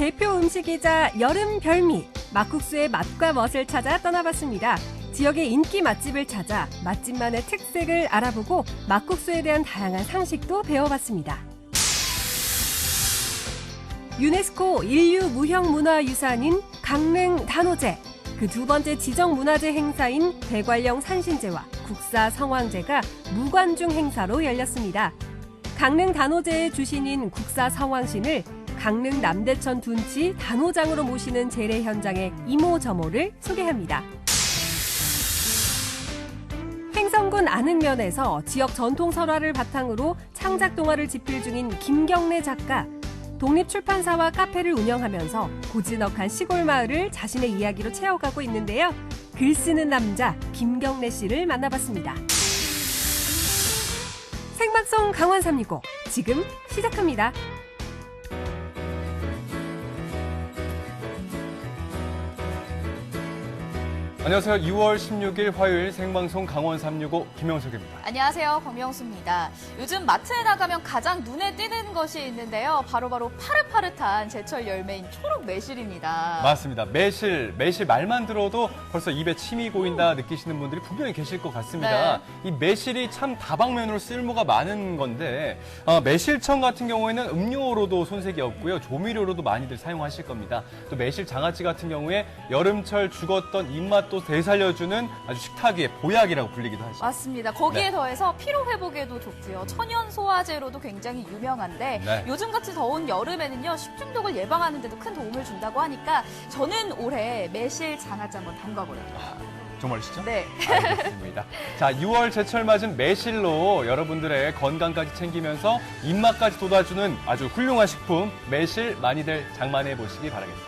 대표 음식이자 여름 별미, 막국수의 맛과 멋을 찾아 떠나봤습니다. 지역의 인기 맛집을 찾아 맛집만의 특색을 알아보고 막국수에 대한 다양한 상식도 배워봤습니다. 유네스코 인류무형문화유산인 강릉 단오제, 그 두 번째 지정문화재 행사인 대관령 산신제와 국사 성황제가 무관중 행사로 열렸습니다. 강릉 단오제의 주신인 국사 성황신을 강릉 남대천 둔치 단오장으로 모시는 제례 현장의 이모저모를 소개합니다. 행성군 안흥면에서 지역 전통 설화를 바탕으로 창작 동화를 집필 중인 김경래 작가. 독립출판사와 카페를 운영하면서 고즈넉한 시골 마을을 자신의 이야기로 채워가고 있는데요. 글 쓰는 남자 김경래 씨를 만나봤습니다. 생방송 강원 365 지금 시작합니다. 안녕하세요. 2월 16일 화요일 생방송 강원 365 김영석입니다. 안녕하세요. 권명수입니다. 요즘 마트에 나가면 가장 눈에 띄는 것이 있는데요. 바로 파릇파릇한 제철 열매인 초록 매실입니다. 맞습니다. 매실 말만 들어도 벌써 입에 침이 고인다 느끼시는 분들이 분명히 계실 것 같습니다. 이 매실이 참 다방면으로 쓸모가 많은 건데 매실청 같은 경우에는 음료로도 손색이 없고요. 조미료로도 많이들 사용하실 겁니다. 또 매실 장아찌 같은 경우에 여름철 죽었던 입맛도 되살려주는 아주 식탁의 보약이라고 불리기도 하죠. 맞습니다. 거기에 더해서 피로 회복에도 좋고요. 천연 소화제로도 굉장히 유명한데 요즘 같이 더운 여름에는요. 식중독을 예방하는 데도 큰 도움을 준다고 하니까 저는 올해 매실 장아찌 한번 담가보려고요. 정말이시죠? 네. 알겠습니다. 자, 6월 제철 맞은 매실로 여러분들의 건강까지 챙기면서 입맛까지 돋아주는 아주 훌륭한 식품 매실 많이들 장만해 보시기 바라겠습니다.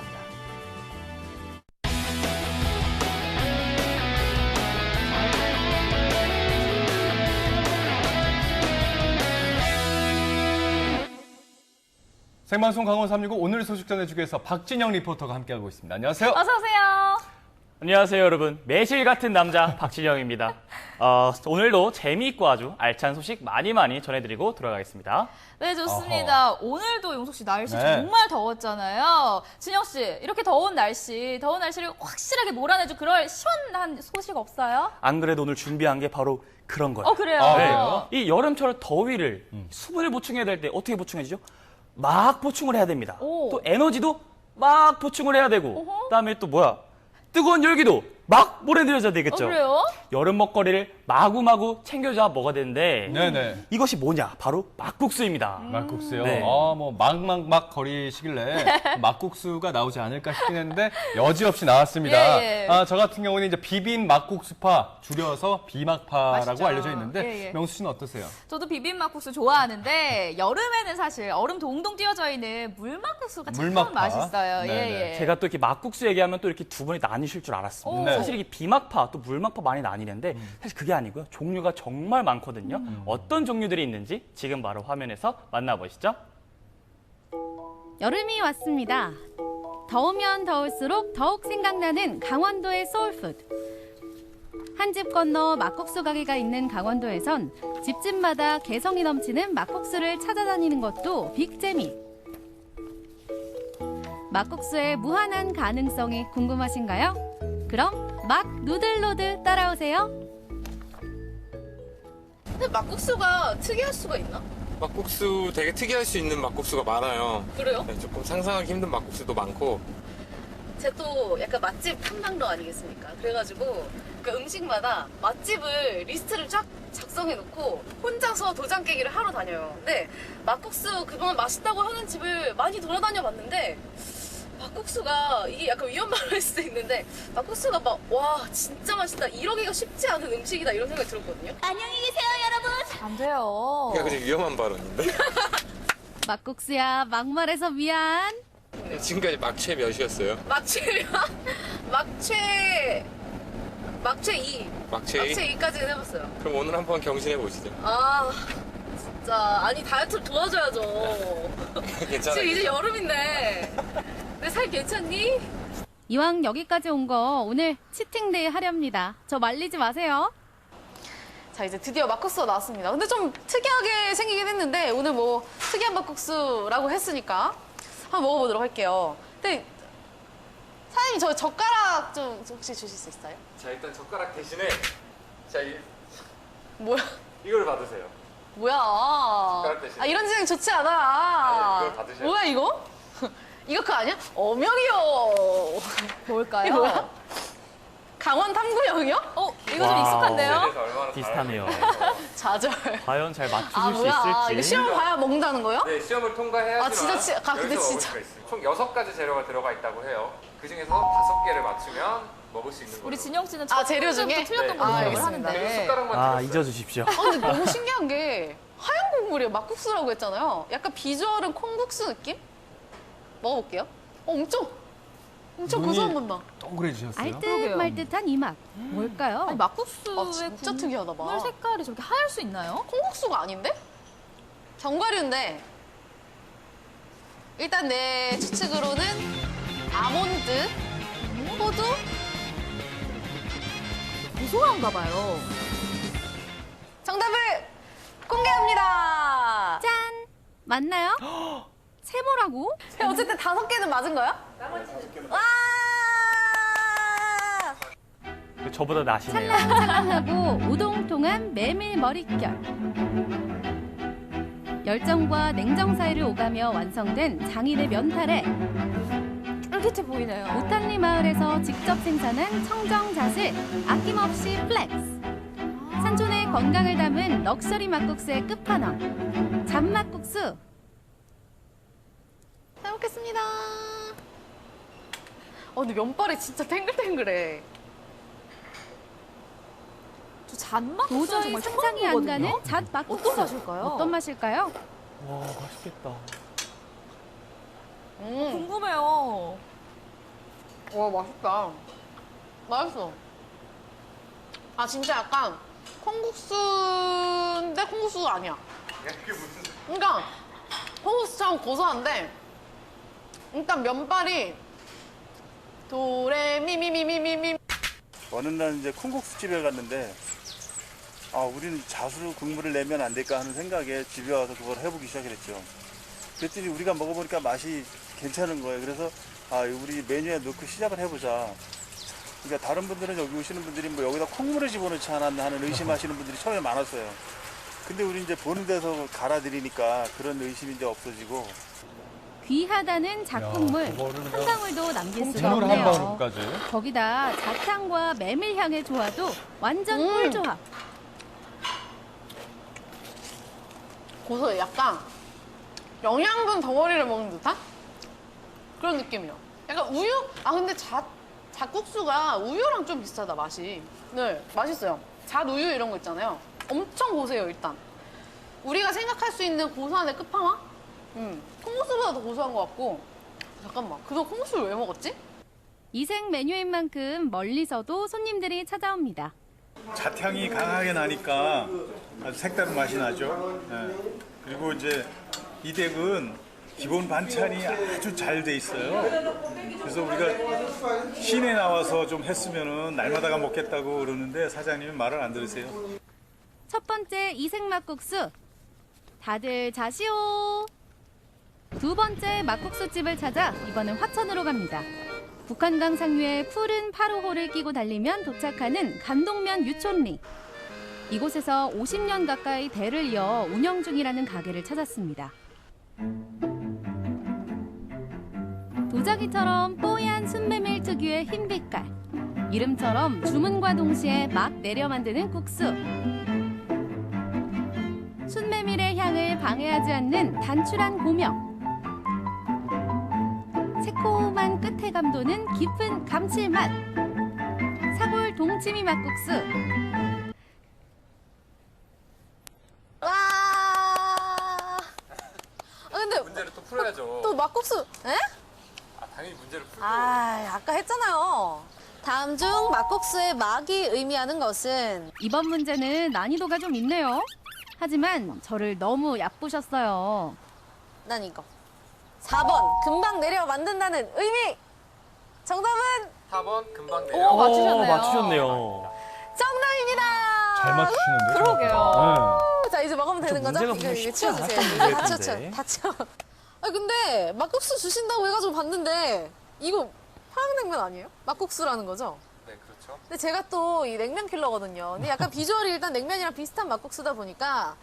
생방송 강원 365 오늘 소식 전해주기 위해서 박진영 리포터가 함께하고 있습니다. 안녕하세요. 어서 오세요. 안녕하세요, 여러분. 매실 같은 남자 박진영입니다. 오늘도 재미있고 아주 알찬 소식 많이 전해드리고 돌아가겠습니다. 네, 좋습니다. 오늘도 용석 씨 날씨 정말 더웠잖아요. 진영 씨, 이렇게 더운 날씨를 확실하게 몰아내줄 그럴 시원한 소식 없어요? 안 그래도 오늘 준비한 게 바로 그런 거예요. 그래요? 이 여름철 더위를 수분을 보충해야 될 때 어떻게 보충해주죠? 막 보충을 해야 됩니다. 또 에너지도 막 보충을 해야 되고 그다음에 또 뜨거운 열기도 막 몰아내줘야 되겠죠. 그래요? 여름 먹거리를 마구마구 챙겨줘야 먹어야 되는데 네네. 이것이 뭐냐? 바로 막국수입니다. 막국수요? 네. 막 거리시길래 막국수가 나오지 않을까 싶긴 했는데 여지없이 나왔습니다. 예. 저 같은 경우는 이제 비빔 막국수파, 줄여서 비막파라고 맛있죠. 알려져 있는데 예. 명수 씨는 어떠세요? 저도 비빔막국수 좋아하는데 여름에는 사실 얼음 동동 띄어져 있는 물막국수가 참 물막파. 맛있어요. 네네. 예. 제가 또 이렇게 막국수 얘기하면 또 이렇게 두 분이 나뉘실 줄 알았습니다. 네. 사실 이게 비막파 또 물막파 많이 나뉘는데 사실 그게 아니고요. 종류가 정말 많거든요. 어떤 종류들이 있는지 지금 바로 화면에서 만나보시죠. 여름이 왔습니다. 더우면 더울수록 더욱 생각나는 강원도의 소울푸드. 한 집 건너 막국수 가게가 있는 강원도에선 집집마다 개성이 넘치는 막국수를 찾아다니는 것도 빅재미. 막국수의 무한한 가능성이 궁금하신가요? 그럼 막 누들로드 따라오세요. 근데 막국수가 특이할 수가 있나? 막국수 되게 특이할 수 있는 막국수가 많아요. 그래요? 네, 조금 상상하기 힘든 막국수도 많고. 제가 또 약간 맛집 탐방러 아니겠습니까? 그래가지고 그 음식마다 맛집을 리스트를 쫙 작성해놓고 혼자서 도장 깨기를 하러 다녀요. 근데 막국수 그동안 맛있다고 하는 집을 많이 돌아다녀 봤는데 막국수가 이게 약간 위험할 수도 있는데 막국수가 와 진짜 맛있다 이러기가 쉽지 않은 음식이다 이런 생각이 들었거든요. 안녕히 계세요 여러분. 안 돼요. 그냥 위험한 발언인데. 막국수야 막말해서 미안. 지금까지 막최 몇이었어요? 막최 2. 막최 2까지는 해봤어요. 그럼 오늘 한번 경신해 보시죠. 아 진짜 아니 다이어트를 도와줘야죠. 괜찮아요. 지금 이제 여름인데 내 살 괜찮니? 이왕 여기까지 온 거 오늘 치팅데이 하렵니다. 저 말리지 마세요. 자 이제 드디어 막국수가 나왔습니다. 근데 좀 특이하게 생기긴 했는데 오늘 특이한 막국수라고 했으니까 한번 먹어보도록 할게요. 네. 사장님, 저 젓가락 좀 혹시 주실 수 있어요? 자, 일단 젓가락 대신에 자, 뭐야? 이걸 받으세요. 뭐야? 젓가락 대신. 아, 이런 진행 좋지 않아. 아니, 이걸 받으셔야 뭐야, 이거? 이거 그거 아니야? 어명이요. 뭘까요? 이거 뭐야? 강원 탐구형이요? 이거 좀 익숙한데요? 그래서 얼마나 비슷하네요. 좌절. 과연 잘 맞추실 아, 수 뭐야? 있을지. 이거 시험 봐야 먹는다는 거예요? 네, 시험을 통과해야지만 아, 진짜 근데 여기서 진짜. 먹을 수가 있어요. 총 6가지 재료가 들어가 있다고 해요. 그중에서 5개를 맞추면 먹을 수 있는 거예요. 우리 진영 씨는 아, 재료 중에? 틀렸던 네. 걸로 아, 기억을 알겠습니다. 그리고 하는데. 숟가락만 아, 드렸어요. 잊어주십시오. 근데 너무 신기한 게 하얀 국물이에요. 막국수라고 했잖아요. 약간 비주얼은 콩국수 느낌? 먹어볼게요. 엄청 눈이 고소한 맛 나. 동그래지셨어요? 알듯 말듯한 이 맛. 뭘까요? 아니, 막국수의 아, 진짜 특이하다, 봐. 국물 색깔이 저렇게 하얄 수 있나요? 콩국수가 아닌데? 견과류인데 일단 내 추측으로는 아몬드, 호두, 고소한가 봐요. 정답을 공개합니다. 짠! 맞나요? 세모라고? 어쨌든 5개는 맞은 거야? 나머지는. 와! 저보다 나시네요. 찰랑찰랑하고 오동통한 메밀 머릿결. 열정과 냉정 사이를 오가며 완성된 장인의 면타래. 쫄깃해 보이네요. 오탄리 마을에서 직접 생산한 청정잣을 아낌없이 플렉스. 산촌의 건강을 담은 럭셔리 막국수의 끝판왕. 잡막국수. 잘 먹겠습니다. 근데 면발이 진짜 탱글탱글해. 저 잔막국수는 도저히 정말 상상이 안 처음이거든요. 가는 잣 막국수. 어떤 맛일까요? 어떤 맛일까요? 와, 맛있겠다. 궁금해요. 와, 맛있다. 맛있어. 아, 진짜 약간 콩국수인데 콩국수가 아니야. 그게 무슨 그러니까 콩국수처럼 고소한데 일단 면발이 도레미미미미미미. 어느 날 이제 콩국수집에 갔는데 우리는 잣으로 국물을 내면 안 될까 하는 생각에 집에 와서 그걸 해보기 시작했죠. 그랬더니 우리가 먹어보니까 맛이 괜찮은 거예요. 그래서 우리 메뉴에 넣고 시작을 해보자. 그러니까 다른 분들은 여기 오시는 분들이 뭐 여기다 콩물을 집어넣지 않았나 하는 의심하시는 분들이 처음에 많았어요. 근데 우리 이제 보는 데서 갈아드리니까 그런 의심이 이제 없어지고. 귀하다는 잣국물 야, 그거를 한 방울도 남길 수가 국물 한 없네요. 방울까지. 거기다 잣향과 메밀향의 조화도 완전 꿀조합. 고소해. 약간 영양분 덩어리를 먹는 듯한 그런 느낌이요. 약간 우유? 근데 잣국수가 우유랑 좀 비슷하다, 맛이. 네, 맛있어요. 잣우유 이런 거 있잖아요. 엄청 고소해요, 일단. 우리가 생각할 수 있는 고소한의 끝판왕? 콩국수보다 더 고소한 것 같고. 잠깐만, 그동안 콩국수를 왜 먹었지? 이색 메뉴인 만큼 멀리서도 손님들이 찾아옵니다. 잣향이 강하게 나니까 아주 색다른 맛이 나죠. 예. 그리고 이제 이 댁은 기본 반찬이 아주 잘 돼 있어요. 그래서 우리가 시내 나와서 좀 했으면은 날마다가 먹겠다고 그러는데 사장님이 말을 안 들으세요. 첫 번째 이색 막국수. 다들 자시오. 두 번째 막국수집을 찾아 이번엔 화천으로 갑니다. 북한강 상류에 푸른 파로호를 끼고 달리면 도착하는 감동면 유촌리. 이곳에서 50년 가까이 대를 이어 운영 중이라는 가게를 찾았습니다. 도자기처럼 뽀얀 순메밀 특유의 흰 빛깔. 이름처럼 주문과 동시에 막 내려 만드는 국수. 순메밀의 향을 방해하지 않는 단출한 고명. 새콤한 끝에 감도는 깊은 감칠맛. 사골 동치미 막국수. 와. 근데 문제를 또 풀어야죠. 또 막국수, 에? 당연히 문제를 풀고. 아까 했잖아요. 다음 중 막국수의 막이 의미하는 것은 이번 문제는 난이도가 좀 있네요. 하지만 저를 너무 얕보셨어요. 난 이거. 4번 금방 내려 만든다는 의미. 정답은 4번 금방 오, 내려. 맞추셨네요. 맞추셨네요. 정답입니다. 잘 맞추시는데. 그러게요. 자, 이제 먹으면 되는 거죠? 문제가 분명히 쉽지 않았던 문제일 텐데. 다쳐. 아 근데 막국수 주신다고 해가지고 봤는데 이거 평양냉면 아니에요? 막국수라는 거죠? 네, 그렇죠. 근데 제가 또 이 냉면 킬러거든요. 근데 약간 비주얼이 일단 냉면이랑 비슷한 막국수다 보니까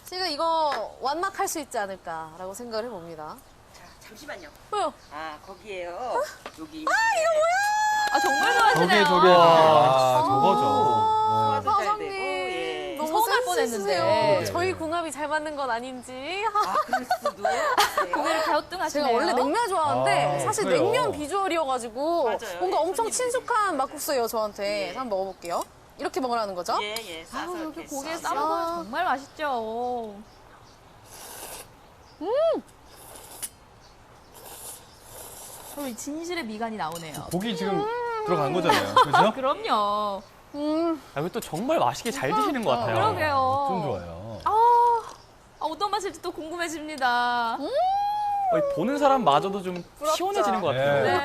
제가 이거 완막할 수 있지 않을까라고 생각을 해봅니다. 잠시만요. 왜요? 아, 거기에요. 여기. 아, 정말 저게 좋아하시네요. 저게 저거죠. 소화도 잘 사장님 되고, 예. 너무 서운할 센스 뻔했는데. 있으세요. 저희 궁합이 잘 맞는 건 아닌지. 아, 그럴 수도. 고개를 갸우뚱하시네요. 제가 원래 냉면 좋아하는데 아, 사실 그래요? 냉면 비주얼이어가지고 맞아요. 뭔가 예, 엄청 손님들. 친숙한 막국수예요 저한테. 예. 그래서 한번 먹어볼게요. 이렇게 먹으라는 거죠? 예, 예. 싸서 아우, 이렇게 이렇게 고기에 싸서. 싸먹으면 정말 맛있죠. 이 진실의 미간이 나오네요. 고기 지금 들어간 거잖아요. 그죠? 그럼요. 아, 이거 또 정말 맛있게 잘 드시는 것 같아요. 그러게요. 좀 좋아요. 어떤 맛일지 또 궁금해집니다. 보는 사람마저도 좀 시원해지는 것 같아요. 네.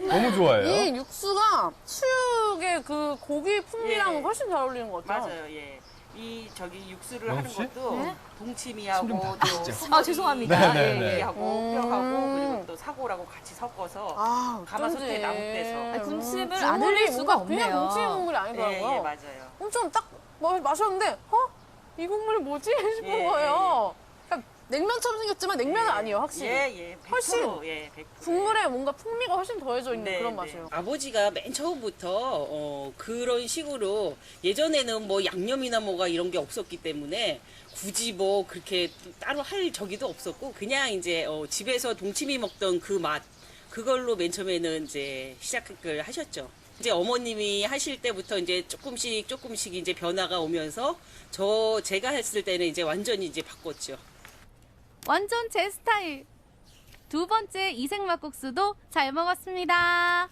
너무 좋아해요. 이 육수가 수육의 그 고기 풍미랑 예. 훨씬 잘 어울리는 것 같아요. 맞아요, 예. 이 저기 육수를 영수 하는 씨? 것도 네? 동치미하고 또 아, 죄송합니다. 네, 네, 네. 하고 뼈하고 그리고 또 사고라고 같이 섞어서 아, 가마솥에 어쩐지. 나무 떼서. 아니, 군침을 국물이 안 흘릴 수가 뭔가 그냥 없네요. 동치미 국물이 예, 아니더라고요. 예, 맞아요. 엄청 딱 마셨는데 이 국물이 뭐지? 싶은 예, 거예요. 그러니까 냉면처럼 생겼지만 냉면은 아니에요, 확실히. 예, 예. 100%, 훨씬 예, 100%. 국물에 뭔가 풍미가 훨씬 더해져 있는 네, 그런 네. 맛이에요. 아버지가 맨 처음부터 그런 식으로 예전에는 뭐 양념이나 뭐가 이런 게 없었기 때문에 굳이 뭐 그렇게 따로 할 저기도 없었고 그냥 이제 집에서 동치미 먹던 그 맛 그걸로 맨 처음에는 이제 시작을 하셨죠. 이제 어머님이 하실 때부터 이제 조금씩 이제 변화가 오면서 제가 했을 때는 이제 완전히 이제 바꿨죠. 완전 제 스타일. 두 번째 이색 막국수도 잘 먹었습니다.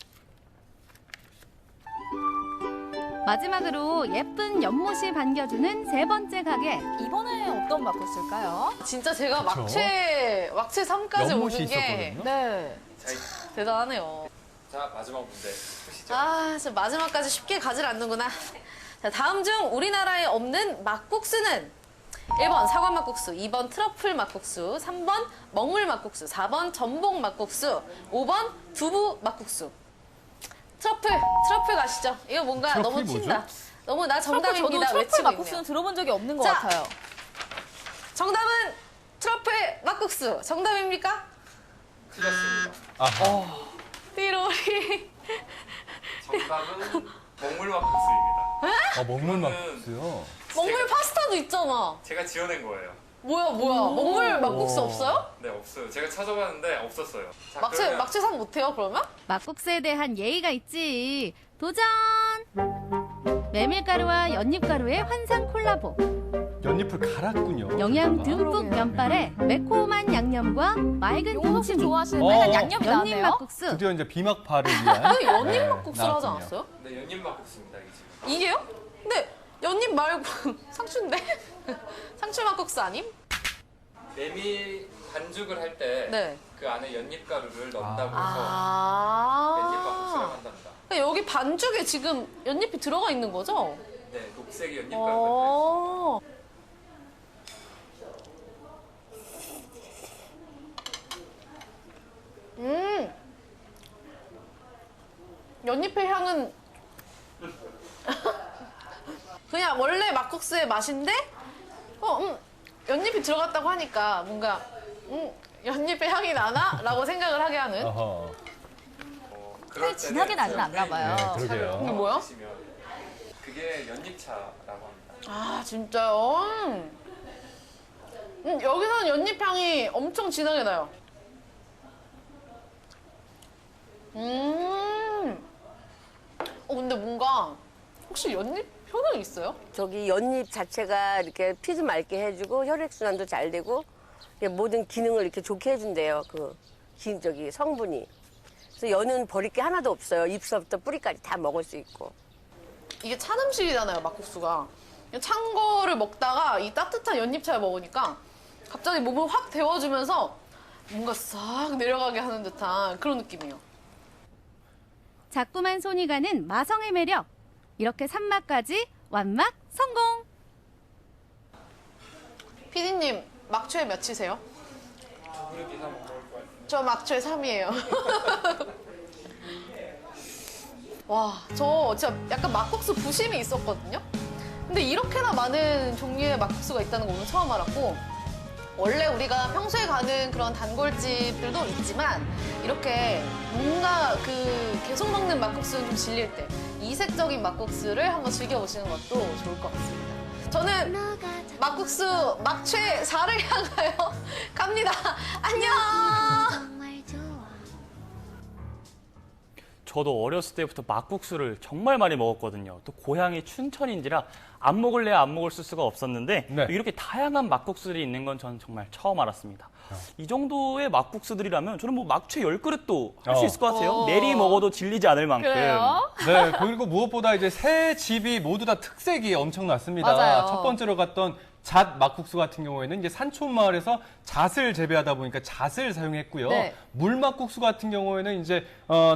마지막으로 예쁜 연못이 반겨주는 세 번째 가게. 이번에 어떤 막국수일까요? 진짜 제가 그쵸? 막채 3까지 연못이 오는 게 있었거든요. 네, 자, 대단하네요. 자, 마지막 문제 보시죠. 아, 진짜 마지막까지 쉽게 가지 않는구나. 자, 다음 중 우리나라에 없는 막국수는 1번 사과 막국수, 2번 트러플 막국수, 3번 먹물 막국수, 4번 전복 막국수, 5번 두부 막국수. 트러플 가시죠. 이거 뭔가 트러플이 너무 뭐죠? 튄다. 너무 나 저도 정답입니다. 트러플 외치고 막국수는 있네요. 들어본 적이 없는 것 자. 같아요. 정답은 트러플 막국수. 정답입니까? 틀렸습니다. 아하. 띠로리. 정답은 먹물 막국수입니다. 먹물 막국수요. 먹물 파스타도 있잖아. 제가 지어낸 거예요. 뭐야. 먹물 막국수 없어요? 네, 없어요. 제가 찾아봤는데 없었어요. 자, 막채 상 못해요, 그러면? 막국수에 대한 예의가 있지. 도전! 메밀가루와 연잎가루의 환상 콜라보. 연잎을 갈았군요. 영양 저희가. 듬뿍 면발에 매콤한 양념과 맑은 용호 혹시 동치미, 좋아하시는 빨간 양념이 연잎 나왔네요. 막국수. 드디어 이제 비막파를 위한 아니, 연잎 네, 막국수를 하지 나왔군요. 않았어요? 네, 연잎 막국수입니다, 이 집. 이게요? 근데 연잎 말고 상추인데? 상추 막국수 아님? 메밀 반죽을 할 때 그 네. 안에 연잎가루를 넣는다고 해서 연잎 막국수라고 아. 한답니다. 여기 반죽에 지금 연잎이 들어가 있는 거죠? 네, 녹색 연잎가루가 어. 연잎의 향은 그냥 원래 막국수의 맛인데 연잎이 들어갔다고 하니까 뭔가 연잎의 향이 나나? 라고 생각을 하게 하는. 어허. 그럴 진하게 때는 나진 않나 봐요. 네, 그러게요. 이게 뭐야? 드시면 그게 연잎차라고 합니다. 아, 진짜요? 여기서는 연잎 향이 엄청 진하게 나요. 근데 뭔가 혹시 연잎 효능 있어요? 저기 연잎 자체가 이렇게 피도 맑게 해주고 혈액순환도 잘 되고 모든 기능을 이렇게 좋게 해준대요. 저기 성분이. 그래서 연은 버릴 게 하나도 없어요. 잎서부터 뿌리까지 다 먹을 수 있고. 이게 찬 음식이잖아요, 막국수가. 찬 거를 먹다가 이 따뜻한 연잎차를 먹으니까 갑자기 몸을 확 데워주면서 뭔가 싹 내려가게 하는 듯한 그런 느낌이에요. 자꾸만 손이 가는 마성의 매력. 이렇게 3막까지 완막 성공! 피디님, 막초에 몇이세요? 저 막초에 3이에요. 와, 저 진짜 약간 막국수 부심이 있었거든요. 근데 이렇게나 많은 종류의 막국수가 있다는 거 오늘 처음 알았고, 원래 우리가 평소에 가는 그런 단골집들도 있지만 이렇게 뭔가 계속 먹는 막국수는 좀 질릴 때 이색적인 막국수를 한번 즐겨보시는 것도 좋을 것 같습니다. 저는 막국수 막최 4를 향하여 갑니다. 안녕! 저도 어렸을 때부터 막국수를 정말 많이 먹었거든요. 또 고향이 춘천인지라 안 먹을래야 안 먹을 수가 없었는데 네. 이렇게 다양한 막국수들이 있는 건 저는 정말 처음 알았습니다. 이 정도의 막국수들이라면 저는 뭐 막최 10그릇도 할 수 있을 것 같아요. 내리 먹어도 질리지 않을 만큼. 그래요? 네, 그리고 무엇보다 이제 세 집이 모두 다 특색이 엄청났습니다. 맞아요. 첫 번째로 갔던 잣 막국수 같은 경우에는 이제 산촌 마을에서 잣을 재배하다 보니까 잣을 사용했고요. 네. 물막국수 같은 경우에는 이제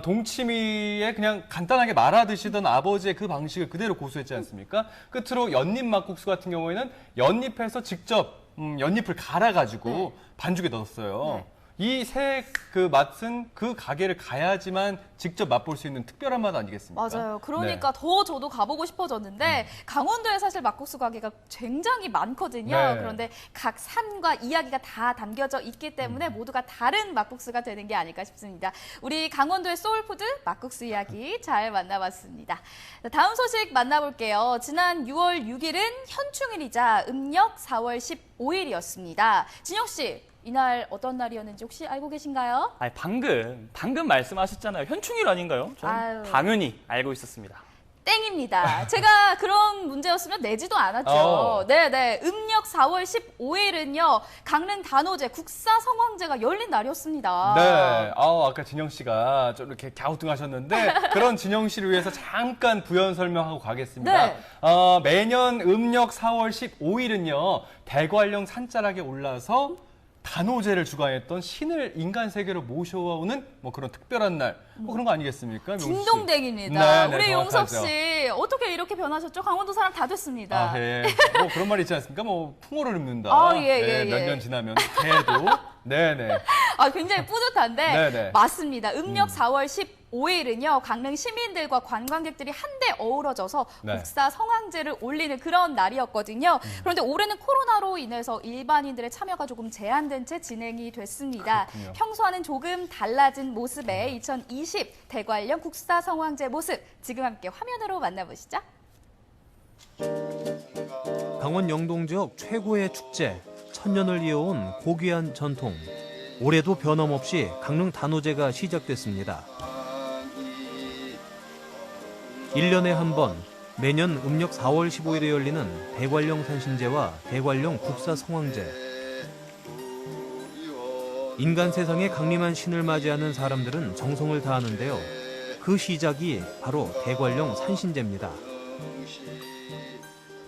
동치미에 그냥 간단하게 말아 드시던 아버지의 그 방식을 그대로 고수했지 않습니까? 끝으로 연잎 막국수 같은 경우에는 연잎에서 직접 연잎을 갈아가지고 반죽에 넣었어요. 네. 이 세 그 맛은 그 가게를 가야지만 직접 맛볼 수 있는 특별한 맛 아니겠습니까? 맞아요. 그러니까 더 저도 가보고 싶어졌는데 강원도에 사실 막국수 가게가 굉장히 많거든요. 네. 그런데 각 산과 이야기가 다 담겨져 있기 때문에 모두가 다른 막국수가 되는 게 아닐까 싶습니다. 우리 강원도의 소울푸드 막국수 이야기 잘 만나봤습니다. 다음 소식 만나볼게요. 지난 6월 6일은 현충일이자 음력 4월 15일이었습니다. 진혁 씨, 이날 어떤 날이었는지 혹시 알고 계신가요? 아니, 방금 말씀하셨잖아요. 현충일 아닌가요? 저는 아유. 당연히 알고 있었습니다. 땡입니다. 제가 그런 문제였으면 내지도 않았죠. 네네. 음력 4월 15일은요, 강릉 단오제 국사 성황제가 열린 날이었습니다. 네. 아까 진영 씨가 좀 이렇게 갸우뚱하셨는데 그런 진영 씨를 위해서 잠깐 부연 설명하고 가겠습니다. 네. 매년 음력 4월 15일은요, 대관령 산자락에 올라서 단오제를 주관했던 신을 인간 세계로 모셔오는 뭐 그런 특별한 날, 뭐 그런 거 아니겠습니까? 명수 씨? 딩동댕입니다. 네, 우리 용석 정확하죠. 씨, 어떻게 이렇게 변하셨죠? 강원도 사람 다 됐습니다. 아, 예. 뭐 그런 말 있지 않습니까? 뭐 풍어를 읊는다. 아, 예. 몇 년 지나면 개도. 네네. 굉장히 뿌듯한데 네네. 맞습니다. 음력 4월 15일은요. 강릉 시민들과 관광객들이 한데 어우러져서 네. 국사 성황제를 올리는 그런 날이었거든요. 그런데 올해는 코로나로 인해서 일반인들의 참여가 조금 제한된 채 진행이 됐습니다. 그렇군요. 평소와는 조금 달라진 모습의 2020 대관령 국사 성황제 모습 지금 함께 화면으로 만나보시죠. 강원 영동 지역 최고의 축제, 천년을 이어온 고귀한 전통. 올해도 변함없이 강릉 단오제가 시작됐습니다. 1년에 한 번 매년 음력 4월 15일에 열리는 대관령 산신제와 대관령 국사 성황제. 인간 세상에 강림한 신을 맞이하는 사람들은 정성을 다하는데요. 그 시작이 바로 대관령 산신제입니다.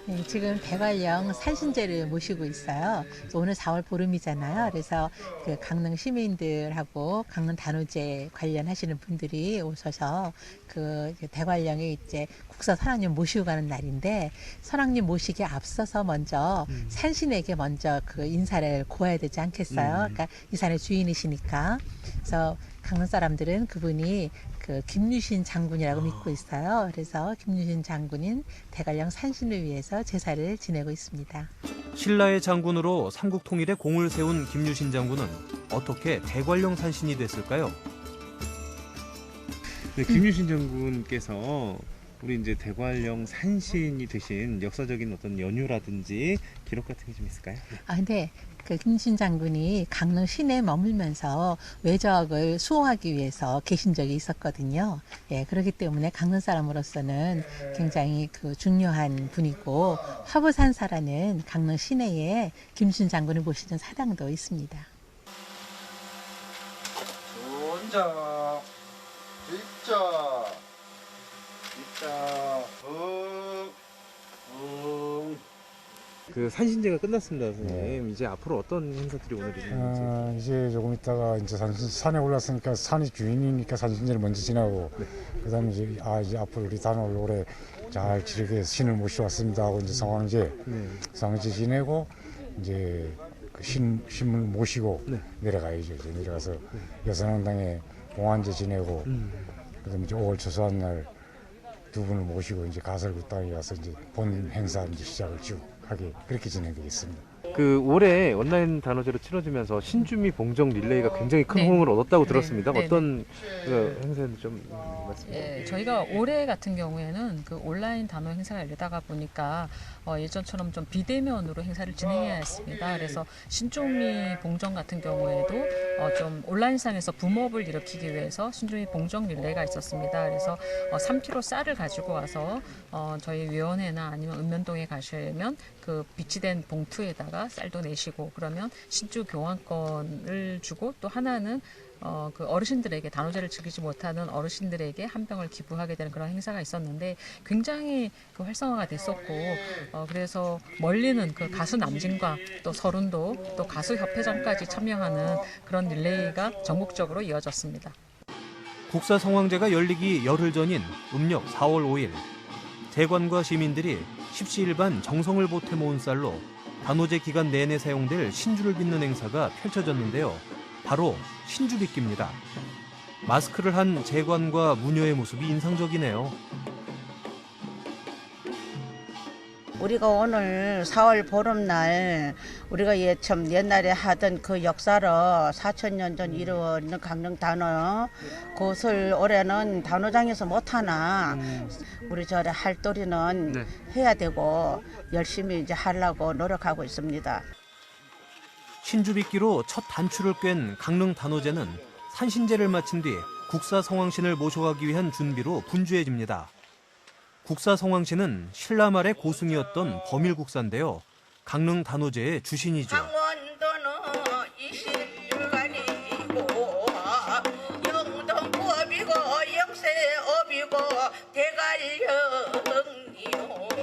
네, 지금 대관령 산신제를 모시고 있어요. 오늘 4월 보름이잖아요. 그래서 그 강릉 시민들하고 강릉 단오제 관련하시는 분들이 오셔서 그 대관령에 이제 국사 선왕님 모시고 가는 날인데 선왕님 모시기에 앞서서 먼저 산신에게 먼저 그 인사를 고해야 되지 않겠어요? 그러니까 이 산의 주인이시니까. 그래서 강릉 사람들은 그분이 그 김유신 장군이라고 믿고 있어요. 그래서 김유신 장군인 대관령 산신을 위해서 제사를 지내고 있습니다. 신라의 장군으로 삼국 통일에 공을 세운 김유신 장군은 어떻게 대관령 산신이 됐을까요? 네, 김유신 장군께서 우리 이제 대관령 산신이 되신 역사적인 어떤 연유라든지 기록 같은 게 좀 있을까요? 근데 그 김유신 장군이 강릉 시내에 머물면서 외적을 수호하기 위해서 계신 적이 있었거든요. 예, 그렇기 때문에 강릉 사람으로서는 굉장히 그 중요한 분이고 화보산사라는 강릉 시내에 김유신 장군을 모시는 사당도 있습니다. 손자, 입자, 그 산신제가 끝났습니다, 선생님. 이제 앞으로 어떤 행사들이 오늘 있는지. 이제 조금 있다가 이제 산에 올랐으니까 산이 주인이니까 산신제를 먼저 지나고, 그다음에 이제 앞으로 우리 단오를 올해 잘 지르게 신을 모셔왔습니다 하고 이제 성황제 지내고 이제 그 신을 모시고 내려가야죠. 이제 내려가서 여선왕당에 봉안제 지내고 그다음에 이제 5월 초소한 날 두 분을 모시고 이제 가설구 땅에 가서 이제 본 행사 이제 시작을 쭉 하게 그렇게 진행되겠습니다. 그 올해 온라인 단오제로 치러지면서 신주미 봉정 릴레이가 굉장히 큰 호응을 얻었다고 들었습니다. 어떤 그 행사인지 좀 말씀해 주세요. 예, 저희가 올해 같은 경우에는 그 온라인 단오 행사가 열리다가 보니까 예전처럼 좀 비대면으로 행사를 진행해야 했습니다. 그래서 신주미 봉정 같은 경우에도 좀 온라인상에서 붐업을 일으키기 위해서 신주미 봉정 릴레이가 있었습니다. 그래서 3kg 쌀을 가지고 와서 저희 위원회나 아니면 읍면동에 가시면 그 비치된 봉투에다가 쌀도 내시고 그러면 신주 교환권을 주고 또 하나는 그 어르신들에게 단오제를 즐기지 못하는 어르신들에게 한 병을 기부하게 되는 그런 행사가 있었는데 굉장히 그 활성화가 됐었고 그래서 멀리는 그 가수 남진과 또 서른도 또 가수 협회장까지 참여하는 그런 릴레이가 전국적으로 이어졌습니다. 국사성황제가 열리기 열흘 전인 음력 4월 5일 대관과 시민들이 십시일반 정성을 보태 모은 쌀로 단오제 기간 내내 사용될 신주를 빚는 행사가 펼쳐졌는데요. 바로 신주빚기입니다. 마스크를 한 재관과 무녀의 모습이 인상적이네요. 우리가 오늘 4월 보름날 우리가 참 옛날에 하던 그 역사를 4,000년 전 이루어진 강릉 단오 그것을 올해는 단오장에서 못하나 우리 저래 할도리는 해야 되고 열심히 이제 하려고 노력하고 있습니다. 신주빚기로 첫 단추를 꿰는 강릉 단오제는 산신제를 마친 뒤 국사성황신을 모셔가기 위한 준비로 분주해집니다. 국사성황신은 신라말의 고승이었던 범일국사인데요. 강릉 단오제의 주신이죠. 강원도는 20일간이고 영동법이고 영세업이고 대관령이요.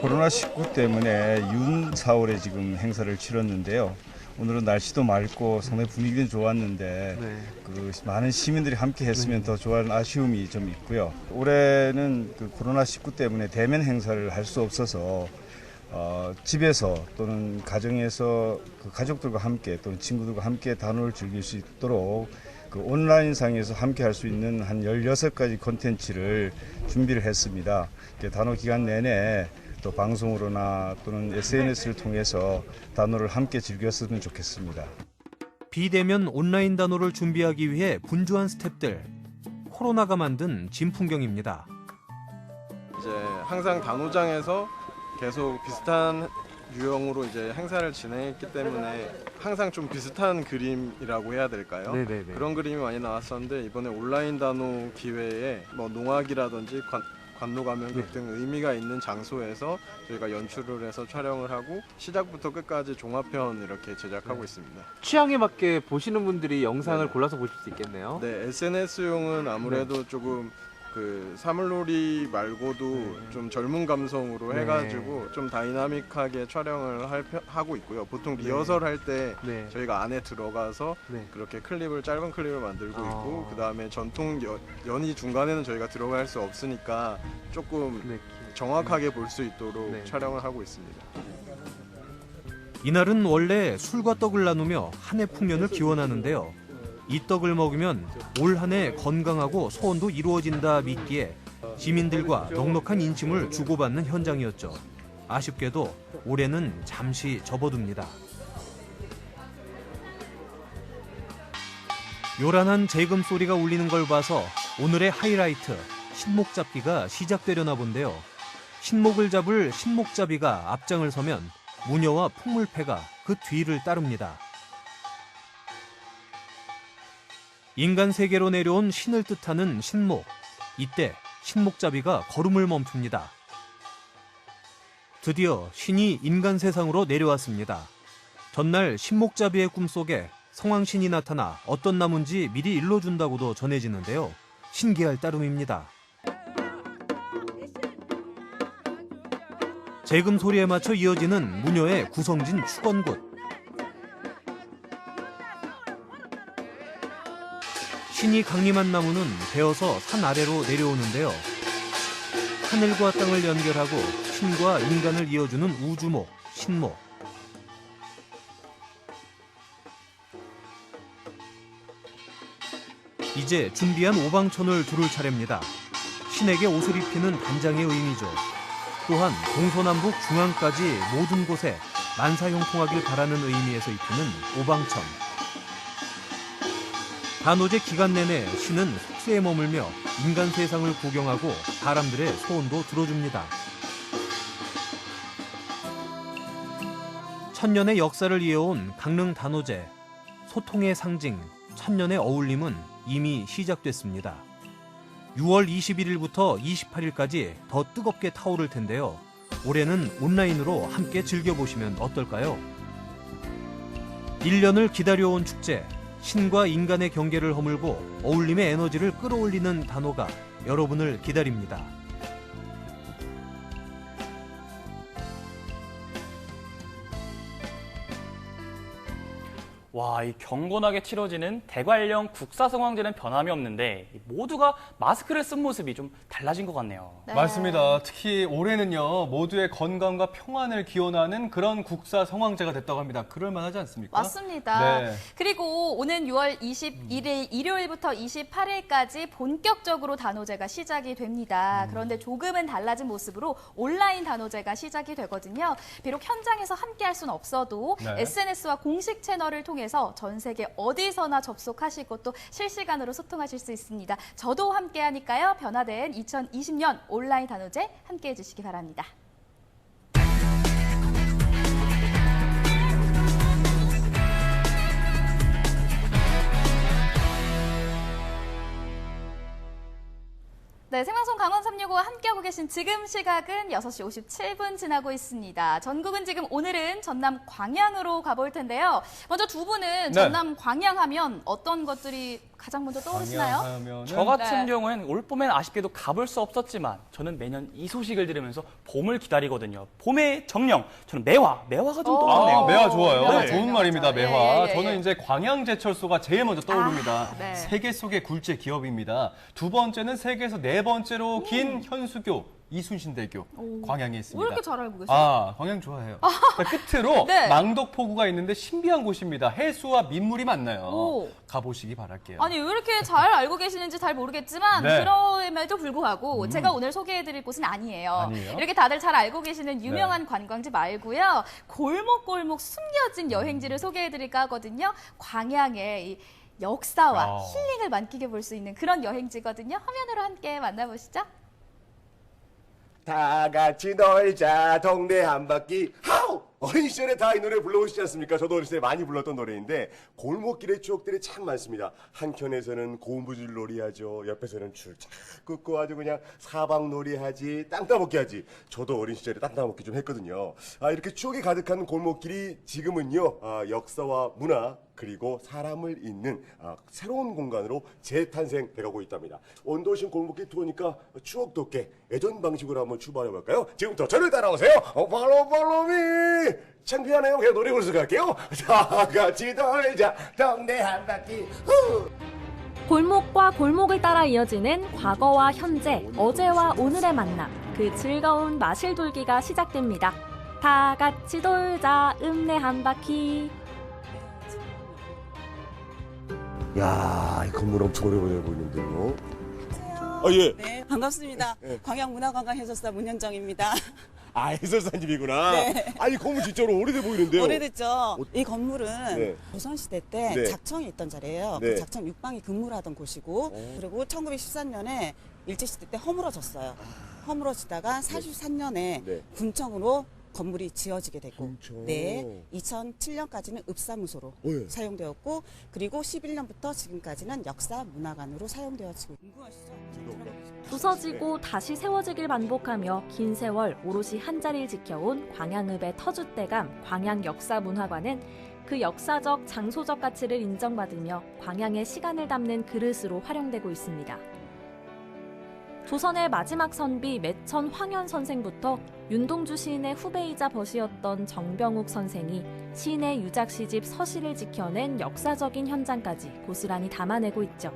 코로나19 때문에 윤 4월에 지금 행사를 치렀는데요. 오늘은 날씨도 맑고 상당히 분위기는 좋았는데 그 많은 시민들이 함께 했으면 더 좋아하는 아쉬움이 좀 있고요. 올해는 그 코로나19 때문에 대면 행사를 할 수 없어서 집에서 또는 가정에서 그 가족들과 함께 또는 친구들과 함께 단오를 즐길 수 있도록 그 온라인상에서 함께 할 수 있는 한 16가지 콘텐츠를 준비를 했습니다. 단오 기간 내내 또 방송으로나 또는 SNS를 통해서 단오를 함께 즐겼으면 좋겠습니다. 비대면 온라인 단오를 준비하기 위해 분주한 스태프들. 코로나가 만든 진풍경입니다. 이제 항상 단오장에서 계속 비슷한 유형으로 이제 행사를 진행했기 때문에 항상 좀 비슷한 그림이라고 해야 될까요? 네네네. 그런 그림이 많이 나왔었는데 이번에 온라인 단오 기회에 뭐 농악이라든지 관노가면극 등 의미가 있는 장소에서 저희가 연출을 해서 촬영을 하고 시작부터 끝까지 종합편 이렇게 제작하고 있습니다. 취향에 맞게 보시는 분들이 영상을 골라서 보실 수 있겠네요. 네, SNS용은 아무래도 조금 그 사물놀이 말고도 좀 젊은 감성으로 해가지고 좀 다이나믹하게 촬영을 하고 있고요. 보통 리허설 할 때 저희가 안에 들어가서 그렇게 짧은 클립을 만들고 있고 그 다음에 전통 연희 중간에는 저희가 들어갈 수 없으니까 조금 정확하게 볼 수 있도록 촬영을 하고 있습니다. 이날은 원래 술과 떡을 나누며 한 해 풍년을 기원하는데요. 이 떡을 먹으면 올 한 해 건강하고 소원도 이루어진다 믿기에 시민들과 넉넉한 인심을 주고받는 현장이었죠. 아쉽게도 올해는 잠시 접어둡니다. 요란한 재금 소리가 울리는 걸 봐서 오늘의 하이라이트 신목 잡기가 시작되려나 본데요. 신목을 잡을 신목잡이가 앞장을 서면 무녀와 풍물패가 그 뒤를 따릅니다. 인간 세계로 내려온 신을 뜻하는 신목. 이때 신목잡이가 걸음을 멈춥니다. 드디어 신이 인간 세상으로 내려왔습니다. 전날 신목잡이의 꿈속에 성황신이 나타나 어떤 나무인지 미리 일러준다고도 전해지는데요. 신기할 따름입니다. 재금 소리에 맞춰 이어지는 무녀의 구성진 축원굿. 신이 강림한 나무는 베어서 산 아래로 내려오는데요. 하늘과 땅을 연결하고 신과 인간을 이어주는 우주목, 신목. 이제 준비한 오방천을 두를 차례입니다. 신에게 옷을 입히는 단장의 의미죠. 또한 동서남북 중앙까지 모든 곳에 만사형통하길 바라는 의미에서 입히는 오방천. 단오제 기간 내내 신은 속세에 머물며 인간 세상을 구경하고 사람들의 소원도 들어줍니다. 천년의 역사를 이어온 강릉 단오제. 소통의 상징, 천년의 어울림은 이미 시작됐습니다. 6월 21일부터 28일까지 더 뜨겁게 타오를 텐데요. 올해는 온라인으로 함께 즐겨보시면 어떨까요? 1년을 기다려온 축제, 신과 인간의 경계를 허물고 어울림의 에너지를 끌어올리는 단오가 여러분을 기다립니다. 와, 이 경건하게 치러지는 대관령 국사성황제는 변함이 없는데 모두가 마스크를 쓴 모습이 좀 달라진 것 같네요. 네. 맞습니다. 특히 올해는요, 모두의 건강과 평안을 기원하는 그런 국사성황제가 됐다고 합니다. 그럴 만하지 않습니까? 맞습니다. 네. 그리고 오는 6월 21일 일요일부터 28일까지 본격적으로 단오제가 시작이 됩니다. 그런데 조금은 달라진 모습으로 온라인 단오제가 시작이 되거든요. 비록 현장에서 함께 할 수는 없어도 네. SNS와 공식 채널을 통해서 전 세계 어디서나 접속하시고 또 실시간으로 소통하실 수 있습니다. 저도 함께 하니까요. 변화된 2020년 온라인 단오제 함께 해주시기 바랍니다. 네, 생방송 강원 365와 함께하고 계신 지금 시각은 6시 57분 지나고 있습니다. 전국은 지금 오늘은 전남 광양으로 가볼 텐데요. 먼저 두 분은 전남 광양하면 어떤 것들이 가장 먼저 떠오르시나요? 저 같은 경우에는 올 봄엔 아쉽게도 가볼 수 없었지만 저는 매년 이 소식을 들으면서 봄을 기다리거든요. 봄의 정령, 저는 매화가 좀 떠오르네요. 매화 좋아요. 네. 좋은 말입니다, 매화. 예. 저는 이제 광양제철소가 제일 먼저 떠오릅니다. 네. 세계 속의 굴제 기업입니다. 두 번째는 세계에서 네 번째로 긴 현수교. 이순신대교 광양에 있습니다. 왜 이렇게 잘 알고 계세요? 아, 광양 좋아해요. 끝으로 네. 망덕포구가 있는데 신비한 곳입니다. 해수와 민물이 만나요. 오. 가보시기 바랄게요. 아니 왜 이렇게 잘 알고 계시는지 잘 모르겠지만 네. 그럼에도 불구하고 제가 오늘 소개해드릴 곳은 아니에요. 아니에요? 이렇게 다들 잘 알고 계시는 유명한 관광지 말고요. 골목골목 숨겨진 여행지를 소개해드릴까 하거든요. 광양의 이 역사와 힐링을 만끽해 볼 수 있는 그런 여행지거든요. 화면으로 함께 만나보시죠. 다 같이 놀자 동네 한 바퀴 하우! 어린 시절에 다 이 노래 불러보시지 않습니까? 저도 어린 시절에 많이 불렀던 노래인데 골목길의 추억들이 참 많습니다. 한켠에서는 고무줄 놀이하죠. 옆에서는 줄쫙 긋고 아주 그냥 사방놀이 하지 땅 따먹기 하지. 저도 어린 시절에 땅 따먹기 좀 했거든요. 이렇게 추억이 가득한 골목길이 지금은요 역사와 문화 그리고 사람을 잇는 새로운 공간으로 재탄생돼가고 있답니다. 온도신 골목길 투어니까 추억 돋게 예전 방식으로 한번 출발해볼까요? 지금부터 저를 따라오세요. 팔로미 창피하네요. 그냥 노래 부르면서 갈게요. 다 같이 놀자 동네 한 바퀴 후. 골목과 골목을 따라 이어지는 과거와 현재, 어제와 오늘의 만남. 그 즐거운 마실 돌기가 시작됩니다. 다 같이 돌자 읍내 한 바퀴. 야, 이 건물 엄청 오래오래 보이는데요. 예. 네, 반갑습니다. 광양문화관광해설사 문현정입니다. 해설사님이구나. 네. 아니, 건물 진짜로 오래돼 보이는데요. 오래됐죠. 이 건물은 네. 조선시대 때 네. 작청이 있던 자리예요. 네. 그 작청 육방이 근무를 하던 곳이고, 그리고 1913년에 일제시대 때 허물어졌어요. 허물어지다가 43년에 네. 군청으로 건물이 지어지게 되고, 군청. 네, 2007년까지는 읍사무소로 네. 사용되었고, 그리고 11년부터 지금까지는 역사문화관으로 사용되어지고 궁금하시죠? 부서지고 다시 세워지길 반복하며 긴 세월 오롯이 한자리를 지켜온 광양읍의 터줏대감 광양역사문화관은 그 역사적, 장소적 가치를 인정받으며 광양의 시간을 담는 그릇으로 활용되고 있습니다. 조선의 마지막 선비 매천 황현 선생부터 윤동주 시인의 후배이자 벗이었던 정병욱 선생이 시인의 유작시집 서시를 지켜낸 역사적인 현장까지 고스란히 담아내고 있죠.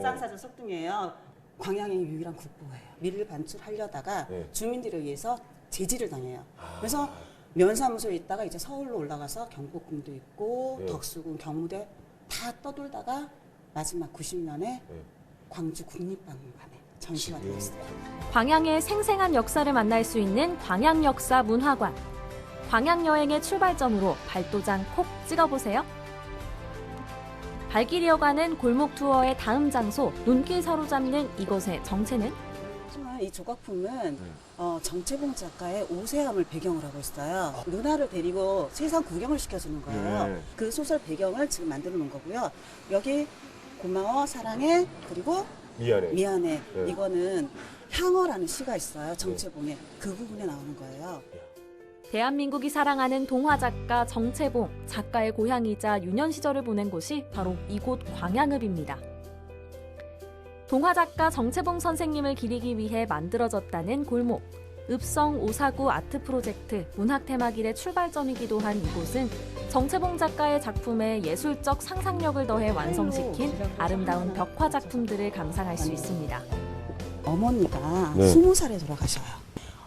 쌍사전 석등이에요. 광양의 유일한 국보예요. 밀을 반출하려다가 주민들에 의해서 제지를 당해요. 그래서 면사무소에 있다가 이제 서울로 올라가서 경복궁도 있고 덕수궁, 경무대 다 떠돌다가 마지막 90년에 광주 국립박물관에 전시가 되어 있어요. 광양의 생생한 역사를 만날 수 있는 광양역사문화관. 광양여행의 출발점으로 발도장 콕 찍어보세요. 발길 이어가는 골목 투어의 다음 장소, 눈길 사로잡는 이곳의 정체는? 하지만 이 조각품은 정채봉 작가의 오세암을 배경으로 하고 있어요. 누나를 데리고 세상 구경을 시켜주는 거예요. 그 소설 배경을 지금 만들어 놓은 거고요. 여기 고마워, 사랑해, 그리고 미안해. 이거는 향어라는 시가 있어요. 정채봉에. 그 부분에 나오는 거예요. 대한민국이 사랑하는 동화작가 정채봉, 작가의 고향이자 유년 시절을 보낸 곳이 바로 이곳 광양읍입니다. 동화작가 정채봉 선생님을 기리기 위해 만들어졌다는 골목. 읍성 549 아트 프로젝트 문학테마길의 출발점이기도 한 이곳은 정채봉 작가의 작품에 예술적 상상력을 더해 완성시킨 아름다운 벽화 작품들을 감상할 수 있습니다. 어머니가 20살에 돌아가셔요.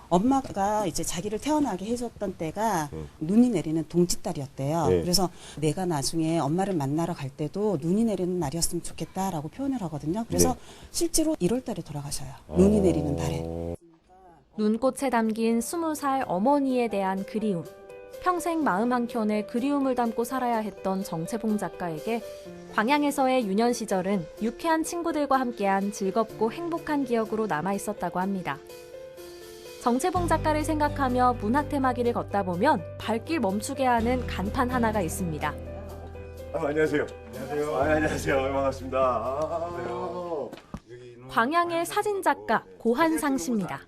엄마가 이제 자기를 태어나게 해줬던 때가 눈이 내리는 동짓달이었대요. 그래서 내가 나중에 엄마를 만나러 갈 때도 눈이 내리는 날이었으면 좋겠다라고 표현을 하거든요. 그래서 실제로 1월 달에 돌아가셔요. 눈이 내리는 달에. 눈꽃에 담긴 20살 어머니에 대한 그리움. 평생 마음 한켠에 그리움을 담고 살아야 했던 정채봉 작가에게 광양에서의 유년 시절은 유쾌한 친구들과 함께한 즐겁고 행복한 기억으로 남아있었다고 합니다. 정채봉 작가를 생각하며 문학테마길을 걷다 보면 발길 멈추게 하는 간판 하나가 있습니다. 안녕하세요. 안녕하세요. 안녕하세요. 반갑습니다. 광양의 사진작가 고한상 씨입니다.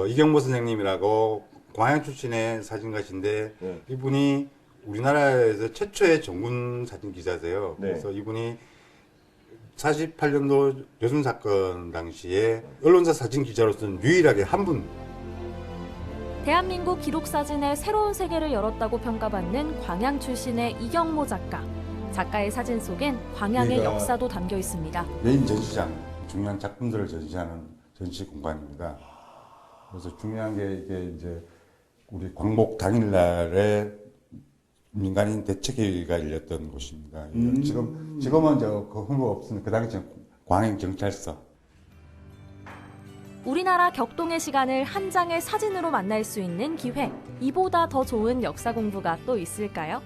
이경보 선생님이라고 광양 출신의 사진가신데 이분이 우리나라에서 최초의 전군 사진 기자세요. 그래서 이분이 48년도 여순 사건 당시에 언론사 사진 기자로서는 유일하게 한 분. 대한민국 기록사진의 새로운 세계를 열었다고 평가받는 광양 출신의 이경모 작가. 작가의 사진 속엔 광양의 역사도 담겨 있습니다. 메인 전시장, 중요한 작품들을 전시하는 전시 공간입니다. 그래서 중요한 게 이게 이제 우리 광복 당일날에 민간인 대책회의가 열렸던 곳입니다. 지금은 그 홍보 없으면 그 당시 광양 경찰서. 우리나라 격동의 시간을 한 장의 사진으로 만날 수 있는 기회. 이보다 더 좋은 역사 공부가 또 있을까요?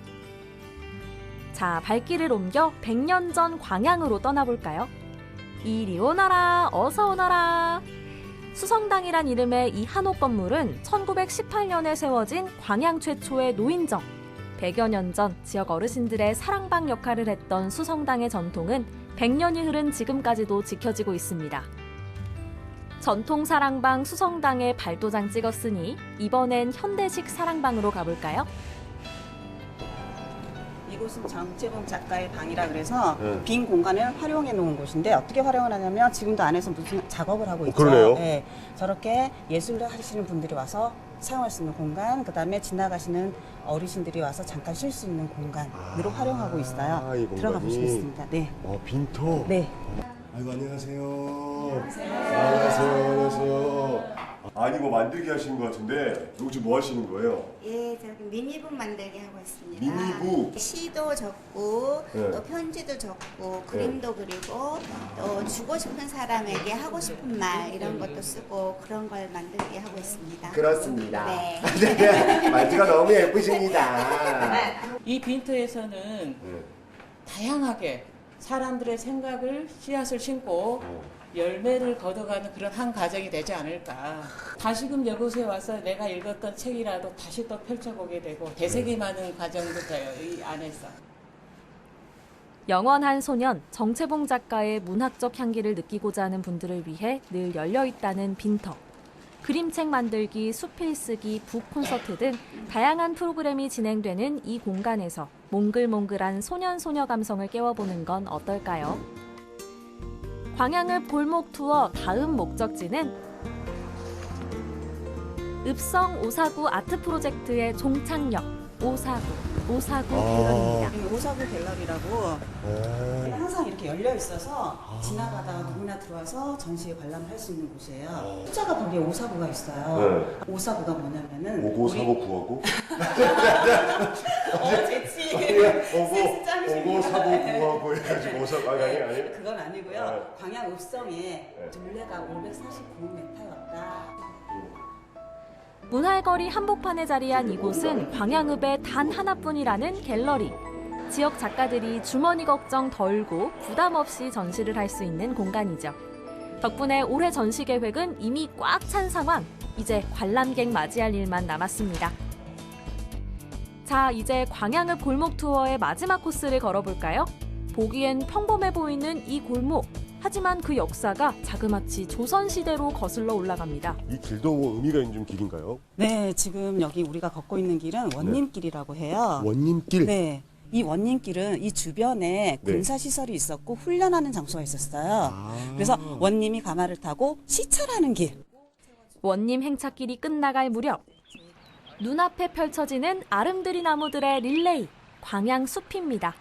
자, 발길을 옮겨 100년 전 광양으로 떠나볼까요? 이리 오너라, 어서 오너라. 수성당이란 이름의 이 한옥 건물은 1918년에 세워진 광양 최초의 노인정. 100여 년 전 지역 어르신들의 사랑방 역할을 했던 수성당의 전통은 100년이 흐른 지금까지도 지켜지고 있습니다. 전통 사랑방 수성당에 발도장 찍었으니 이번엔 현대식 사랑방으로 가볼까요? 이곳은 정채봉 작가의 방이라 그래서 빈 공간을 활용해 놓은 곳인데 어떻게 활용을 하냐면 지금도 안에서 무슨 작업을 하고 있죠. 그러네요. 네, 저렇게 예술을 하시는 분들이 와서 사용할 수 있는 공간, 그 다음에 지나가시는 어르신들이 와서 잠깐 쉴 수 있는 공간으로 활용하고 있어요. 들어가 보시겠습니다. 네. 빈터? 네. 아이고, 안녕하세요. 안녕하세요. 아니, 뭐 만들기 하시는 것 같은데, 여기 지금 뭐 하시는 거예요? 예, 저기 미니북 만들기 하고 있습니다. 미니북? 시도 적고, 또 편지도 적고, 그림도 그리고, 또 주고 싶은 사람에게 하고 싶은 말, 이런 것도 쓰고, 그런 걸 만들기 하고 있습니다. 그렇습니다. 네. 말투가 너무 예쁘십니다. 이 빈터에서는 다양하게 사람들의 생각을 씨앗을 심고 열매를 거둬가는 그런 한 가정이 되지 않을까. 다시금 이곳에 와서 내가 읽었던 책이라도 다시 또 펼쳐보게 되고 되새김하는 과정도 돼요, 이 안에서. 영원한 소년 정채봉 작가의 문학적 향기를 느끼고자 하는 분들을 위해 늘 열려있다는 빈터. 그림책 만들기, 수필쓰기, 북 콘서트 등 다양한 프로그램이 진행되는 이 공간에서 몽글몽글한 소년소녀 감성을 깨워보는 건 어떨까요? 광양읍 골목 투어 다음 목적지는 읍성 549 아트 프로젝트의 종착역 549. 오사구 갤러리입니다. 오사구 갤러리라고 항상 이렇게 열려 있어서 지나가다가 누구나 들어와서 전시회 관람을 할 수 있는 곳이에요. 숫자가 거기에 오사구가 있어요. 오사구가 뭐냐면은 오고 사고 구하고 재치. 오고 사고 구하고 해가지고 오사고 아니 그건 아니고요. 광양 읍성에 둘레가 549m였다. 문할거리 한복판에 자리한 이곳은 광양읍의 단 하나뿐이라는 갤러리. 지역 작가들이 주머니 걱정 덜고 부담 없이 전시를 할 수 있는 공간이죠. 덕분에 올해 전시 계획은 이미 꽉 찬 상황. 이제 관람객 맞이할 일만 남았습니다. 자, 이제 광양읍 골목 투어의 마지막 코스를 걸어볼까요? 보기엔 평범해 보이는 이 골목. 하지만 그 역사가 자그마치 조선시대로 거슬러 올라갑니다. 이 길도 뭐 의미가 있는 좀 길인가요? 네, 지금 여기 우리가 걷고 있는 길은 원림길이라고 해요. 원림길? 네. 이 원림길은 이 주변에 군사시설이 있었고 훈련하는 장소가 있었어요. 그래서 원님이 가마를 타고 시찰하는 길. 원님 행차길이 끝나갈 무렵 눈앞에 펼쳐지는 아름드리 나무들의 릴레이, 광양숲입니다.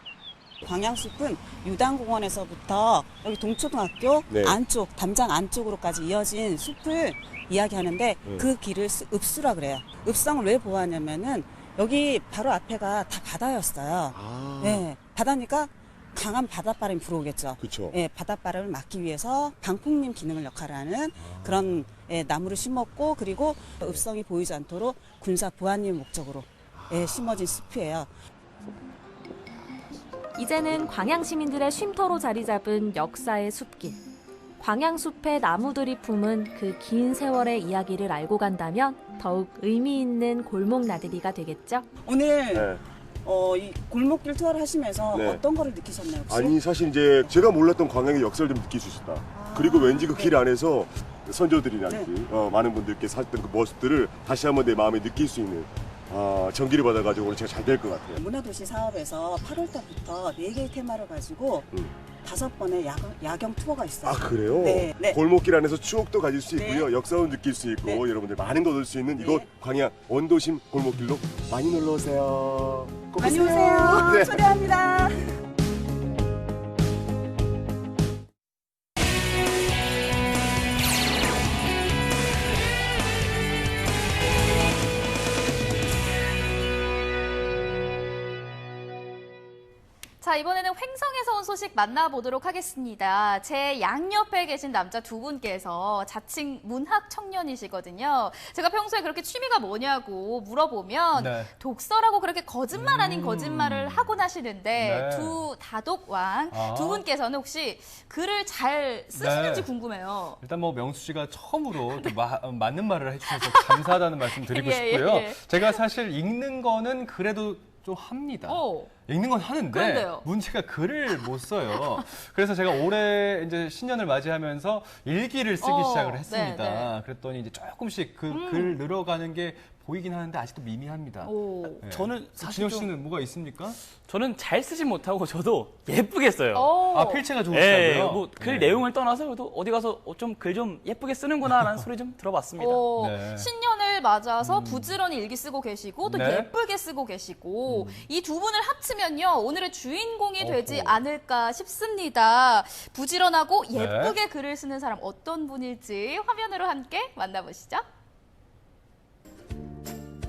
광양숲은 유당공원에서부터 여기 동초등학교 안쪽, 담장 안쪽으로까지 이어진 숲을 이야기하는데 그 길을 읍수라 그래요. 읍성을 왜 보호하냐면은 여기 바로 앞에가 다 바다였어요. 네, 바다니까 강한 바닷바람이 불어오겠죠. 그쵸. 예, 바닷바람을 막기 위해서 방풍림 기능을 역할하는 그런 나무를 심었고 그리고 읍성이 보이지 않도록 군사 보안님 목적으로 심어진 숲이에요. 이제는 광양 시민들의 쉼터로 자리 잡은 역사의 숲길. 광양숲의 나무들이 품은 그 긴 세월의 이야기를 알고 간다면 더욱 의미 있는 골목 나들이가 되겠죠. 오늘 이 골목길 투어를 하시면서 어떤 거를 느끼셨나요? 혹시? 아니 사실 이제 제가 몰랐던 광양의 역사를 좀 느낄 수 있었다. 그리고 왠지 그 길 안에서 선조들이라든지 많은 분들께 살던 그 모습들을 다시 한번 내 마음에 느낄 수 있는 전기를 받아가지고 오늘 제가 잘 될 것 같아요. 문화도시 사업에서 8월 달부터 4개의 테마를 가지고 5번의 야경 투어가 있어요. 아 그래요? 네. 골목길 안에서 추억도 가질 수 있고요. 역사도 느낄 수 있고 여러분들 많은 거 얻을 수 있는 이곳 광양 원도심 골목길로 많이 놀러 오세요. 꼭 많이 오세요. 네. 초대합니다. 자, 이번에는 횡성에서 온 소식 만나보도록 하겠습니다. 제 양옆에 계신 남자 두 분께서 자칭 문학 청년이시거든요. 제가 평소에 그렇게 취미가 뭐냐고 물어보면 독서라고 그렇게 거짓말 아닌 거짓말을 하곤 하시는데 두 다독왕 두 분께서는 혹시 글을 잘 쓰시는지 궁금해요. 일단 뭐 명수 씨가 처음으로 또 맞는 말을 해주셔서 감사하다는 말씀 드리고 싶고요. 제가 사실 읽는 거는 그래도 좀 합니다. 읽는 건 하는데 그런데요. 문제가 글을 못 써요. 그래서 제가 올해 이제 신년을 맞이하면서 일기를 쓰기 시작을 했습니다. 그랬더니 이제 조금씩 그 글 늘어가는 게 보이긴 하는데 아직도 미미합니다. 저는 사실 진혁 씨는 뭐가 있습니까? 저는 잘 쓰진 못하고 저도 예쁘게 써요. 아, 필체가 좋으시다고요? 뭐 글 내용을 떠나서 그래도 어디 가서 좀 글 좀 예쁘게 쓰는구나라는 소리 좀 들어봤습니다. 신년을 맞아서 부지런히 일기 쓰고 계시고 또 예쁘게 쓰고 계시고 이 두 분을 합치면요 오늘의 주인공이 되지 않을까 싶습니다. 부지런하고 예쁘게 글을 쓰는 사람 어떤 분일지 화면으로 함께 만나보시죠.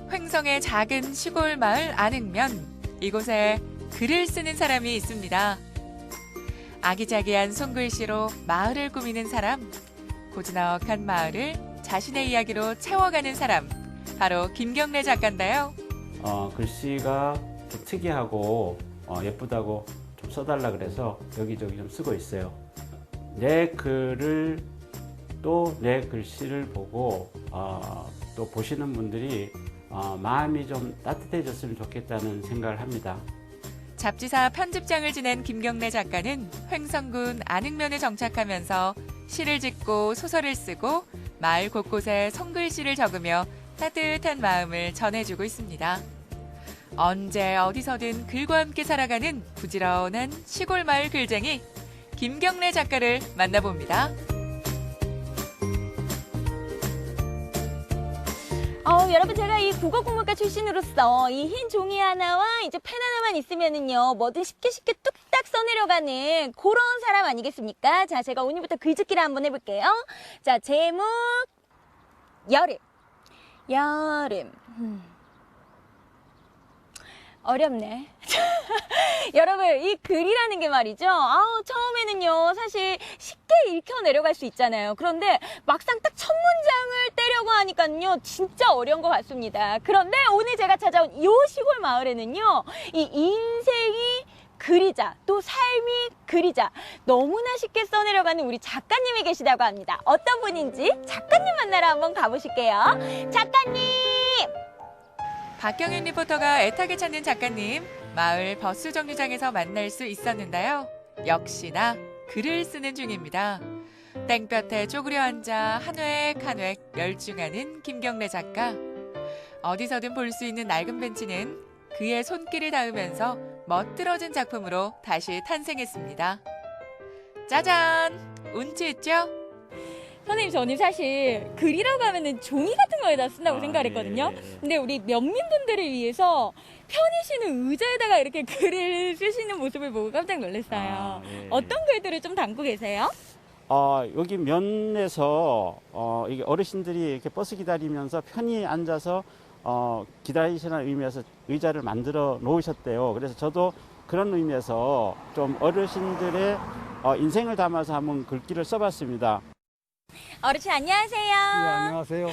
횡성의 작은 시골 마을 안흥면. 이곳에 글을 쓰는 사람이 있습니다. 아기자기한 손글씨로 마을을 꾸미는 사람. 고즈넉한 마을을 자신의 이야기로 채워가는 사람. 바로 김경래 작가인데요. 글씨가 좀 특이하고 예쁘다고 좀 써달라 그래서 여기저기 좀 쓰고 있어요. 내 글을 또 내 글씨를 보고 또 보시는 분들이 마음이 좀 따뜻해졌으면 좋겠다는 생각을 합니다. 잡지사 편집장을 지낸 김경래 작가는 횡성군 안흥면에 정착하면서 시를 짓고 소설을 쓰고 마을 곳곳에 손글씨를 적으며 따뜻한 마음을 전해주고 있습니다. 언제 어디서든 글과 함께 살아가는 부지런한 시골 마을 글쟁이 김경래 작가를 만나봅니다. 여러분 제가 이 국어국문과 출신으로서 이 흰 종이 하나와 이제 펜 하나만 있으면은요 뭐든 쉽게 뚝딱 써내려가는 그런 사람 아니겠습니까? 자, 제가 오늘부터 글짓기를 한번 해볼게요. 자, 제목 여름. 어렵네. 여러분, 이 글이라는 게 말이죠. 처음에는요, 사실 쉽게 읽혀 내려갈 수 있잖아요. 그런데 막상 딱 첫 문장을 떼려고 하니까요, 진짜 어려운 것 같습니다. 그런데 오늘 제가 찾아온 이 시골 마을에는요, 이 인생이 그리자, 또 삶이 그리자, 너무나 쉽게 써내려가는 우리 작가님이 계시다고 합니다. 어떤 분인지 작가님 만나러 한번 가보실게요. 작가님! 박경윤 리포터가 애타게 찾는 작가님, 마을 버스 정류장에서 만날 수 있었는데요. 역시나 글을 쓰는 중입니다. 땡볕에 쪼그려 앉아 한 획 한 획 열중하는 김경래 작가. 어디서든 볼 수 있는 낡은 벤치는 그의 손길을 닿으면서 멋들어진 작품으로 다시 탄생했습니다. 짜잔! 운치 있죠? 선생님, 저는 사실 글이라고 하면은 종이 같은 거에다 쓴다고 생각을 했거든요. 근데 우리 면민분들을 위해서 편히 쉬는 의자에다가 이렇게 글을 쓰시는 모습을 보고 깜짝 놀랐어요. 어떤 글들을 좀 담고 계세요? 여기 면에서 이게 어르신들이 이렇게 버스 기다리면서 편히 앉아서 기다리시는 의미에서 의자를 만들어 놓으셨대요. 그래서 저도 그런 의미에서 좀 어르신들의 인생을 담아서 한번 글귀를 써봤습니다. 어르신 안녕하세요. 네, 안녕하세요.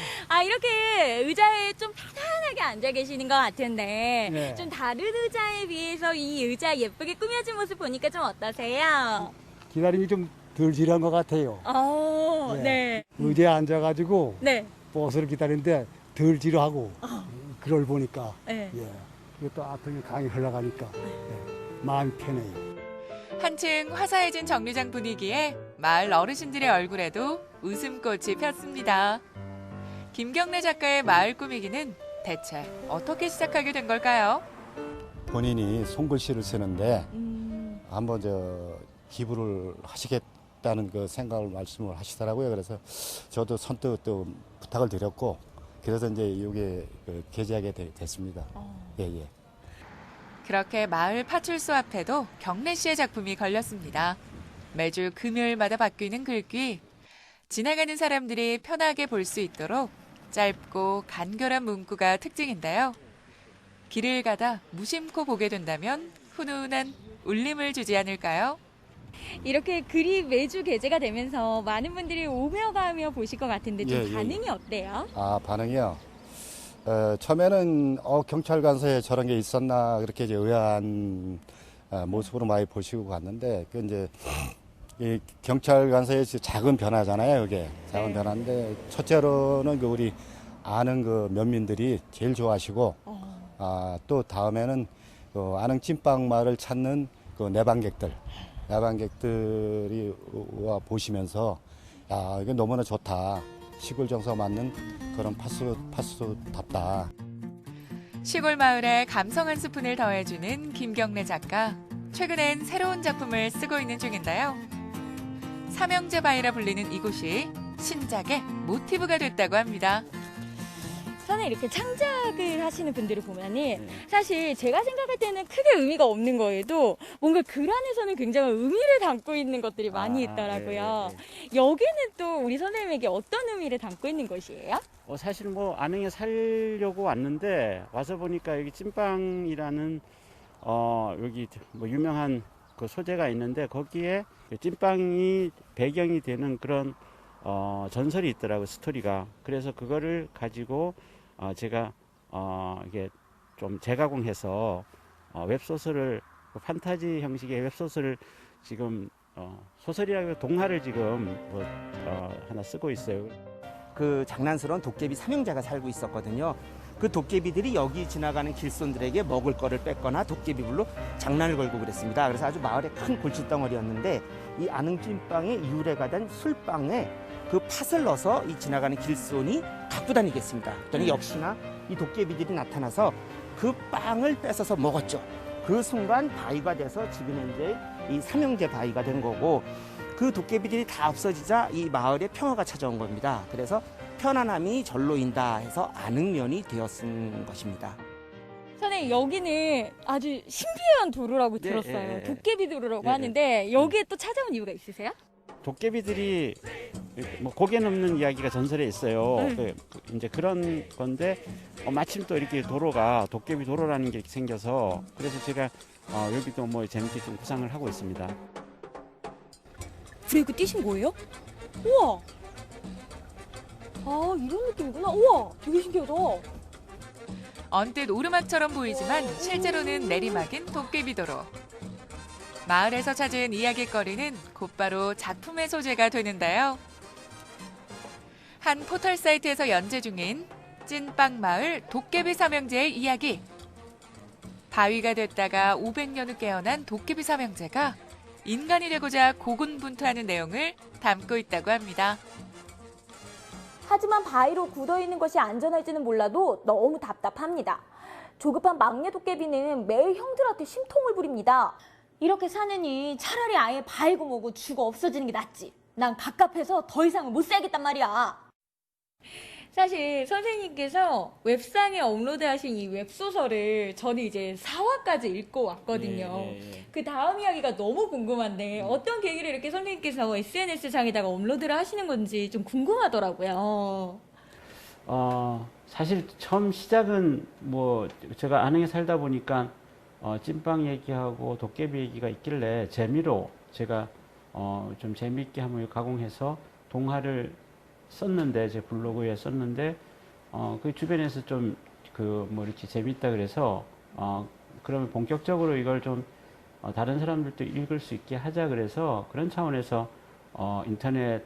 이렇게 의자에 좀 편안하게 앉아 계시는 것 같은데 네. 좀 다른 의자에 비해서 이 의자 예쁘게 꾸며진 모습 보니까 좀 어떠세요? 기다림이 좀 덜 지루한 것 같아요. 네. 의자에 앉아가지고 네. 버스를 기다리는데 덜 지루하고 그걸 보니까 네. 그리고 또 앞에 강이 흘러가니까 마음이 편해요. 한층 화사해진 정류장 분위기에 마을 어르신들의 얼굴에도 웃음꽃이 폈습니다. 김경래 작가의 마을 꾸미기는 대체 어떻게 시작하게 된 걸까요? 본인이 손글씨를 쓰는데 한번 기부를 하시겠다는 그 생각을 말씀을 하시더라고요. 그래서 저도 선뜻 또 부탁을 드렸고 그래서 이제 이게 게재하게 됐습니다. 예. 그렇게 마을 파출소 앞에도 경래 씨의 작품이 걸렸습니다. 매주 금요일마다 바뀌는 글귀. 지나가는 사람들이 편하게 볼 수 있도록 짧고 간결한 문구가 특징인데요. 길을 가다 무심코 보게 된다면 훈훈한 울림을 주지 않을까요? 이렇게 글이 매주 게재가 되면서 많은 분들이 오며 가며 보실 것 같은데 좀 반응이 어때요? 반응이요? 처음에는 경찰관서에 저런 게 있었나 그렇게 이제 의아한 모습으로 많이 보시고 갔는데 그 이제 이 경찰관서의 작은 변화잖아요. 이게 작은 변화인데 첫째로는 그 우리 아는 그 면민들이 제일 좋아하시고 또 다음에는 그 아능 찐빵 마을을 찾는 그 내방객들이 와 보시면서 이게 너무나 좋다. 시골 정서 맞는 그런 파수답다. 시골 마을에 감성 한 스푼을 더해주는 김경래 작가. 최근엔 새로운 작품을 쓰고 있는 중인데요. 삼형제 바위라 불리는 이곳이 신작의 모티브가 됐다고 합니다. 선생님, 이렇게 창작을 하시는 분들을 보면은 사실 제가 생각할 때는 크게 의미가 없는 거에도 뭔가 글 안에서는 굉장히 의미를 담고 있는 것들이 많이 있더라고요. 여기는 또 우리 선생님에게 어떤 의미를 담고 있는 것이에요? 사실 안흥에 살려고 왔는데 와서 보니까 여기 찐빵이라는 여기 유명한 그 소재가 있는데 거기에 찐빵이 배경이 되는 그런 전설이 있더라고요. 스토리가. 그래서 그거를 가지고 제가 이게 좀 재가공해서 웹소설을 판타지 형식의 웹소설을 지금 소설이라고 동화를 지금 하나 쓰고 있어요. 그 장난스러운 도깨비 삼형제가 살고 있었거든요. 그 도깨비들이 여기 지나가는 길손들에게 먹을 거를 뺏거나 도깨비불로 장난을 걸고 그랬습니다. 그래서 아주 마을에 큰 골칫덩어리였는데 이 아능찐빵의 유래가 된 술빵에 그 팥을 넣어서 이 지나가는 길손이 갖고 다니겠습니다. 그랬더니 역시나 이 도깨비들이 나타나서 그 빵을 뺏어서 먹었죠. 그 순간 바위가 돼서 지금 현재 이 삼형제 바위가 된 거고 그 도깨비들이 다 없어지자 이 마을에 평화가 찾아온 겁니다. 그래서 편안함이 절로인다 해서 안흥면이 되었은 것입니다. 선생님, 여기는 아주 신비한 도로라고 들었어요. 도깨비 도로라고 하는데 여기에 또 찾아온 이유가 있으세요? 도깨비들이 뭐 고개 넘는 이야기가 전설에 있어요. 이제 그런 건데 마침 또 이렇게 도로가 도깨비 도로라는 게 생겨서 그래서 제가 여기도 뭐 재밌게 좀 구상을 하고 있습니다. 브레이크 뛰신 거예요? 우와! 아, 이런 느낌이구나. 우와! 되게 신기하다. 언뜻 오르막처럼 보이지만 실제로는 내리막인 도깨비도로. 마을에서 찾은 이야깃거리는 곧바로 작품의 소재가 되는데요. 한 포털 사이트에서 연재 중인 찐빵마을 도깨비 삼형제의 이야기. 바위가 됐다가 500년 후 깨어난 도깨비 삼형제가 인간이 되고자 고군분투하는 내용을 담고 있다고 합니다. 하지만 바위로 굳어있는 것이 안전할지는 몰라도 너무 답답합니다. 조급한 막내 도깨비는 매일 형들한테 심통을 부립니다. 이렇게 사느니 차라리 아예 바위고 뭐고 죽어 없어지는 게 낫지. 난 갑갑해서 더 이상은 못 살겠단 말이야. 사실 선생님께서 웹상에 업로드하신 이 웹소설을 저는 이제 4화까지 읽고 왔거든요. 그 다음 이야기가 너무 궁금한데 어떤 계기로 이렇게 선생님께서 SNS상에다가 업로드를 하시는 건지 좀 궁금하더라고요. 사실 처음 시작은 뭐 제가 안흥에 살다 보니까 찐빵 얘기하고 도깨비 얘기가 있길래 재미로 제가 좀 재미있게 한번 가공해서 동화를 썼는데, 제 블로그에 썼는데, 그 주변에서 좀 뭐 이렇게 재밌다 그래서 그러면 본격적으로 이걸 좀 다른 사람들도 읽을 수 있게 하자 그래서 그런 차원에서 인터넷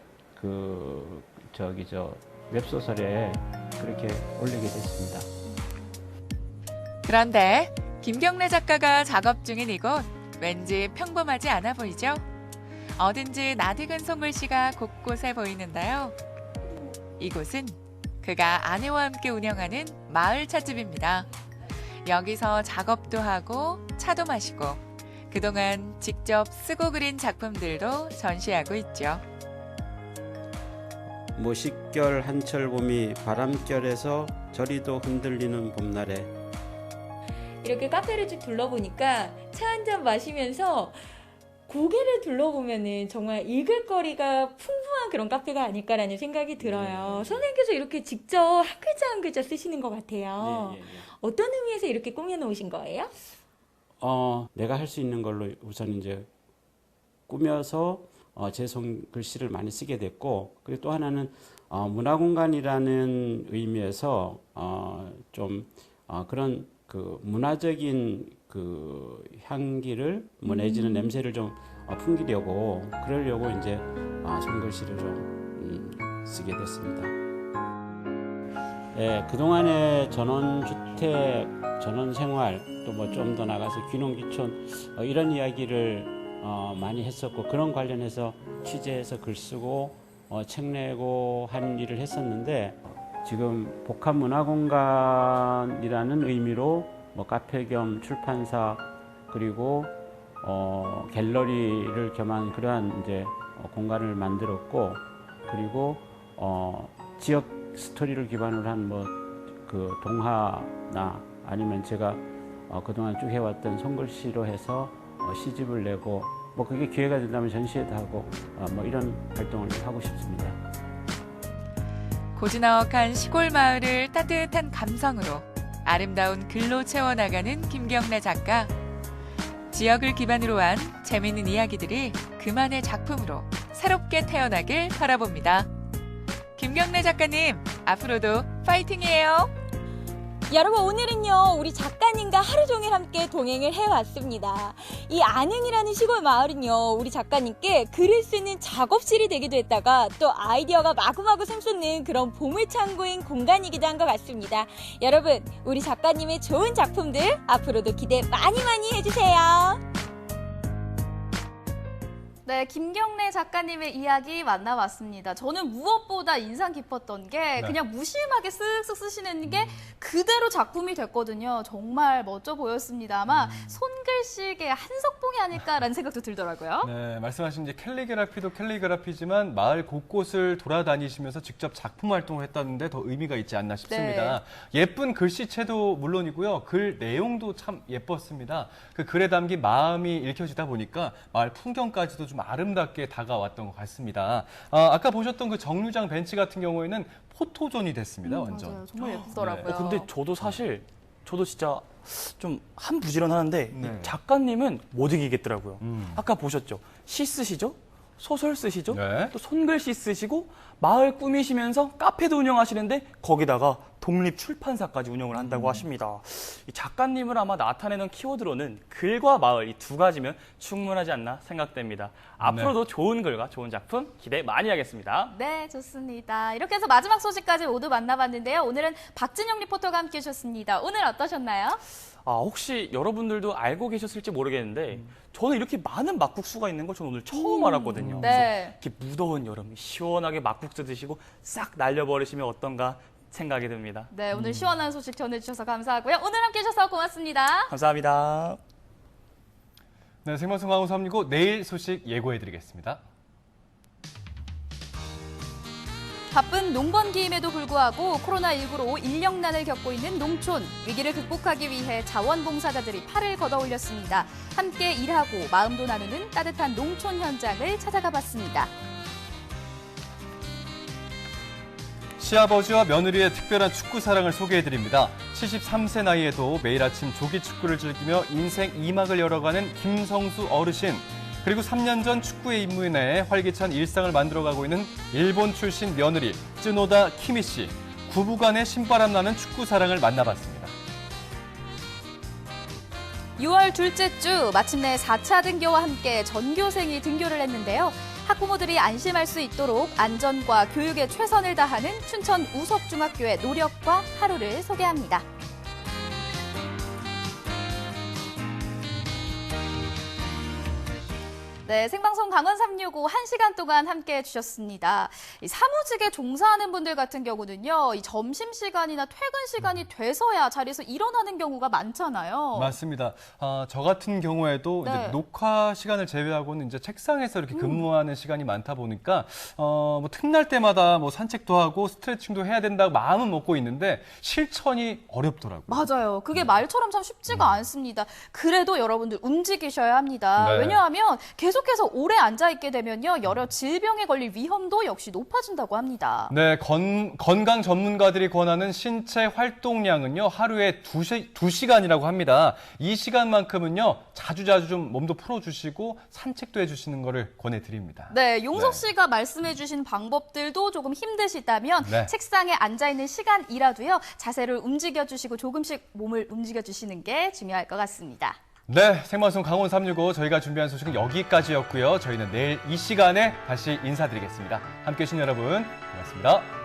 웹소설에 그렇게 올리게 됐습니다. 그런데 김경래 작가가 작업 중인 이곳, 왠지 평범하지 않아 보이죠? 어딘지 낯익은 손글씨가 곳곳에 보이는데요. 이곳은 그가 아내와 함께 운영하는 마을 찻집입니다. 여기서 작업도 하고 차도 마시고 그동안 직접 쓰고 그린 작품들도 전시하고 있죠. 모식결 한철 봄이 바람결에서 저리도 흔들리는 봄날에. 이렇게 카페를 쭉 둘러보니까 차 한 잔 마시면서 고개를 둘러보면은 정말 읽을 거리가 풍부한 그런 카페가 아닐까라는 생각이 들어요. 선생님께서 이렇게 직접 한 글자 한 글자 쓰시는 것 같아요. 어떤 의미에서 이렇게 꾸며놓으신 거예요? 내가 할 수 있는 걸로 우선 이제 꾸며서 제 손글씨를 많이 쓰게 됐고, 그리고 또 하나는 문화공간이라는 의미에서 좀 그런 문화적인 향기를 내지는 냄새를 좀 풍기려고 그러려고 이제 손글씨를 좀 쓰게 됐습니다. 그동안의 전원주택, 전원생활, 또 뭐 좀 더 나가서 귀농귀촌 이런 이야기를 많이 했었고, 그런 관련해서 취재해서 글 쓰고 책 내고 하는 일을 했었는데, 지금 복합문화공간이라는 의미로 뭐 카페 겸 출판사, 그리고 갤러리를 겸한 그러한 이제 공간을 만들었고, 그리고 지역 스토리를 기반으로 한 뭐 동화나 아니면 제가 그동안 쭉 해왔던 손글씨로 해서 시집을 내고, 뭐 그게 기회가 된다면 전시회도 하고 뭐 이런 활동을 하고 싶습니다. 고즈넉한 시골 마을을 따뜻한 감성으로 아름다운 글로 채워나가는 김경래 작가. 지역을 기반으로 한 재미있는 이야기들이 그만의 작품으로 새롭게 태어나길 바라봅니다. 김경래 작가님, 앞으로도 파이팅이에요. 여러분, 오늘은요 우리 작가님과 하루 종일 함께 동행을 해왔습니다. 이 안흥이라는 시골 마을은요 우리 작가님께 글을 쓰는 작업실이 되기도 했다가 또 아이디어가 마구마구 샘솟는 그런 보물창고인 공간이기도 한 것 같습니다. 여러분, 우리 작가님의 좋은 작품들 앞으로도 기대 많이 해주세요. 네, 김경래 작가님의 이야기 만나봤습니다. 저는 무엇보다 인상 깊었던 게 그냥 무심하게 쓱쓱 쓰시는 게 그대로 작품이 됐거든요. 정말 멋져 보였습니다. 아마 손글씨의 한석봉이 아닐까라는 생각도 들더라고요. 네, 말씀하신 이제 캘리그라피도 캘리그라피지만 마을 곳곳을 돌아다니시면서 직접 작품 활동을 했다는데 더 의미가 있지 않나 싶습니다. 예쁜 글씨체도 물론이고요. 글 내용도 참 예뻤습니다. 그 글에 담긴 마음이 읽혀지다 보니까 마을 풍경까지도 좀 아름답게 다가왔던 것 같습니다. 아까 보셨던 그 정류장 벤치 같은 경우에는 포토존이 됐습니다. 완전. 맞아요. 정말 예쁘더라고요. 근데 저도 진짜 좀 한 부지런하는데 작가님은 못 이기겠더라고요. 아까 보셨죠? 시 쓰시죠? 소설 쓰시죠? 또 손글씨 쓰시고 마을 꾸미시면서 카페도 운영하시는데 거기다가 독립출판사까지 운영을 한다고 하십니다. 이 작가님을 아마 나타내는 키워드로는 글과 마을 이 두 가지면 충분하지 않나 생각됩니다. 앞으로도 좋은 글과 좋은 작품 기대 많이 하겠습니다. 네, 좋습니다. 이렇게 해서 마지막 소식까지 모두 만나봤는데요. 오늘은 박진영 리포터가 함께해 주셨습니다. 오늘 어떠셨나요? 혹시 여러분들도 알고 계셨을지 모르겠는데 저는 이렇게 많은 막국수가 있는 걸 저는 오늘 처음 알았거든요. 네. 이렇게 무더운 여름 시원하게 막국수 드시고 싹 날려버리시면 어떤가 생각이 듭니다. 네, 오늘 시원한 소식 전해주셔서 감사하고요. 오늘 함께해 주셔서 고맙습니다. 감사합니다. 네, 생방송 강원 365 내일 소식 예고해드리겠습니다. 바쁜 농번기임에도 불구하고 코로나19로 인력난을 겪고 있는 농촌. 위기를 극복하기 위해 자원봉사자들이 팔을 걷어올렸습니다. 함께 일하고 마음도 나누는 따뜻한 농촌 현장을 찾아가 봤습니다. 시아버지와 며느리의 특별한 축구 사랑을 소개해드립니다. 73세 나이에도 매일 아침 조기 축구를 즐기며 인생 2막을 열어가는 김성수 어르신. 그리고 3년 전 축구에 입문해 활기찬 일상을 만들어가고 있는 일본 출신 며느리 쯔노다 키미 씨. 부부간의 신바람 나는 축구 사랑을 만나봤습니다. 6월 둘째 주 마침내 4차 등교와 함께 전교생이 등교를 했는데요. 학부모들이 안심할 수 있도록 안전과 교육에 최선을 다하는 춘천 우석중학교의 노력과 하루를 소개합니다. 네, 생방송 강원 365 1시간 동안 함께해 주셨습니다. 이 사무직에 종사하는 분들 같은 경우는요, 이 점심시간이나 퇴근 시간이 돼서야 자리에서 일어나는 경우가 많잖아요. 맞습니다. 저 같은 경우에도 이제 녹화 시간을 제외하고는 이제 책상에서 이렇게 근무하는 시간이 많다 보니까 뭐 틈날 때마다 뭐 산책도 하고 스트레칭도 해야 된다고 마음은 먹고 있는데 실천이 어렵더라고요. 맞아요. 그게 말처럼 참 쉽지가 않습니다. 그래도 여러분들 움직이셔야 합니다. 네. 왜냐하면 계속해서 오래 앉아있게 되면요, 여러 질병에 걸릴 위험도 역시 높아진다고 합니다. 네, 건강 전문가들이 권하는 신체 활동량은요, 하루에 2시간이라고 합니다. 이 시간만큼은요, 자주자주 좀 몸도 풀어주시고 산책도 해주시는 거를 권해드립니다. 네, 용석 씨가 말씀해주신 방법들도 조금 힘드시다면 책상에 앉아있는 시간이라도요, 자세를 움직여주시고 조금씩 몸을 움직여주시는 게 중요할 것 같습니다. 네, 생방송 강원 365 저희가 준비한 소식은 여기까지였고요. 저희는 내일 이 시간에 다시 인사드리겠습니다. 함께해 주신 여러분 고맙습니다.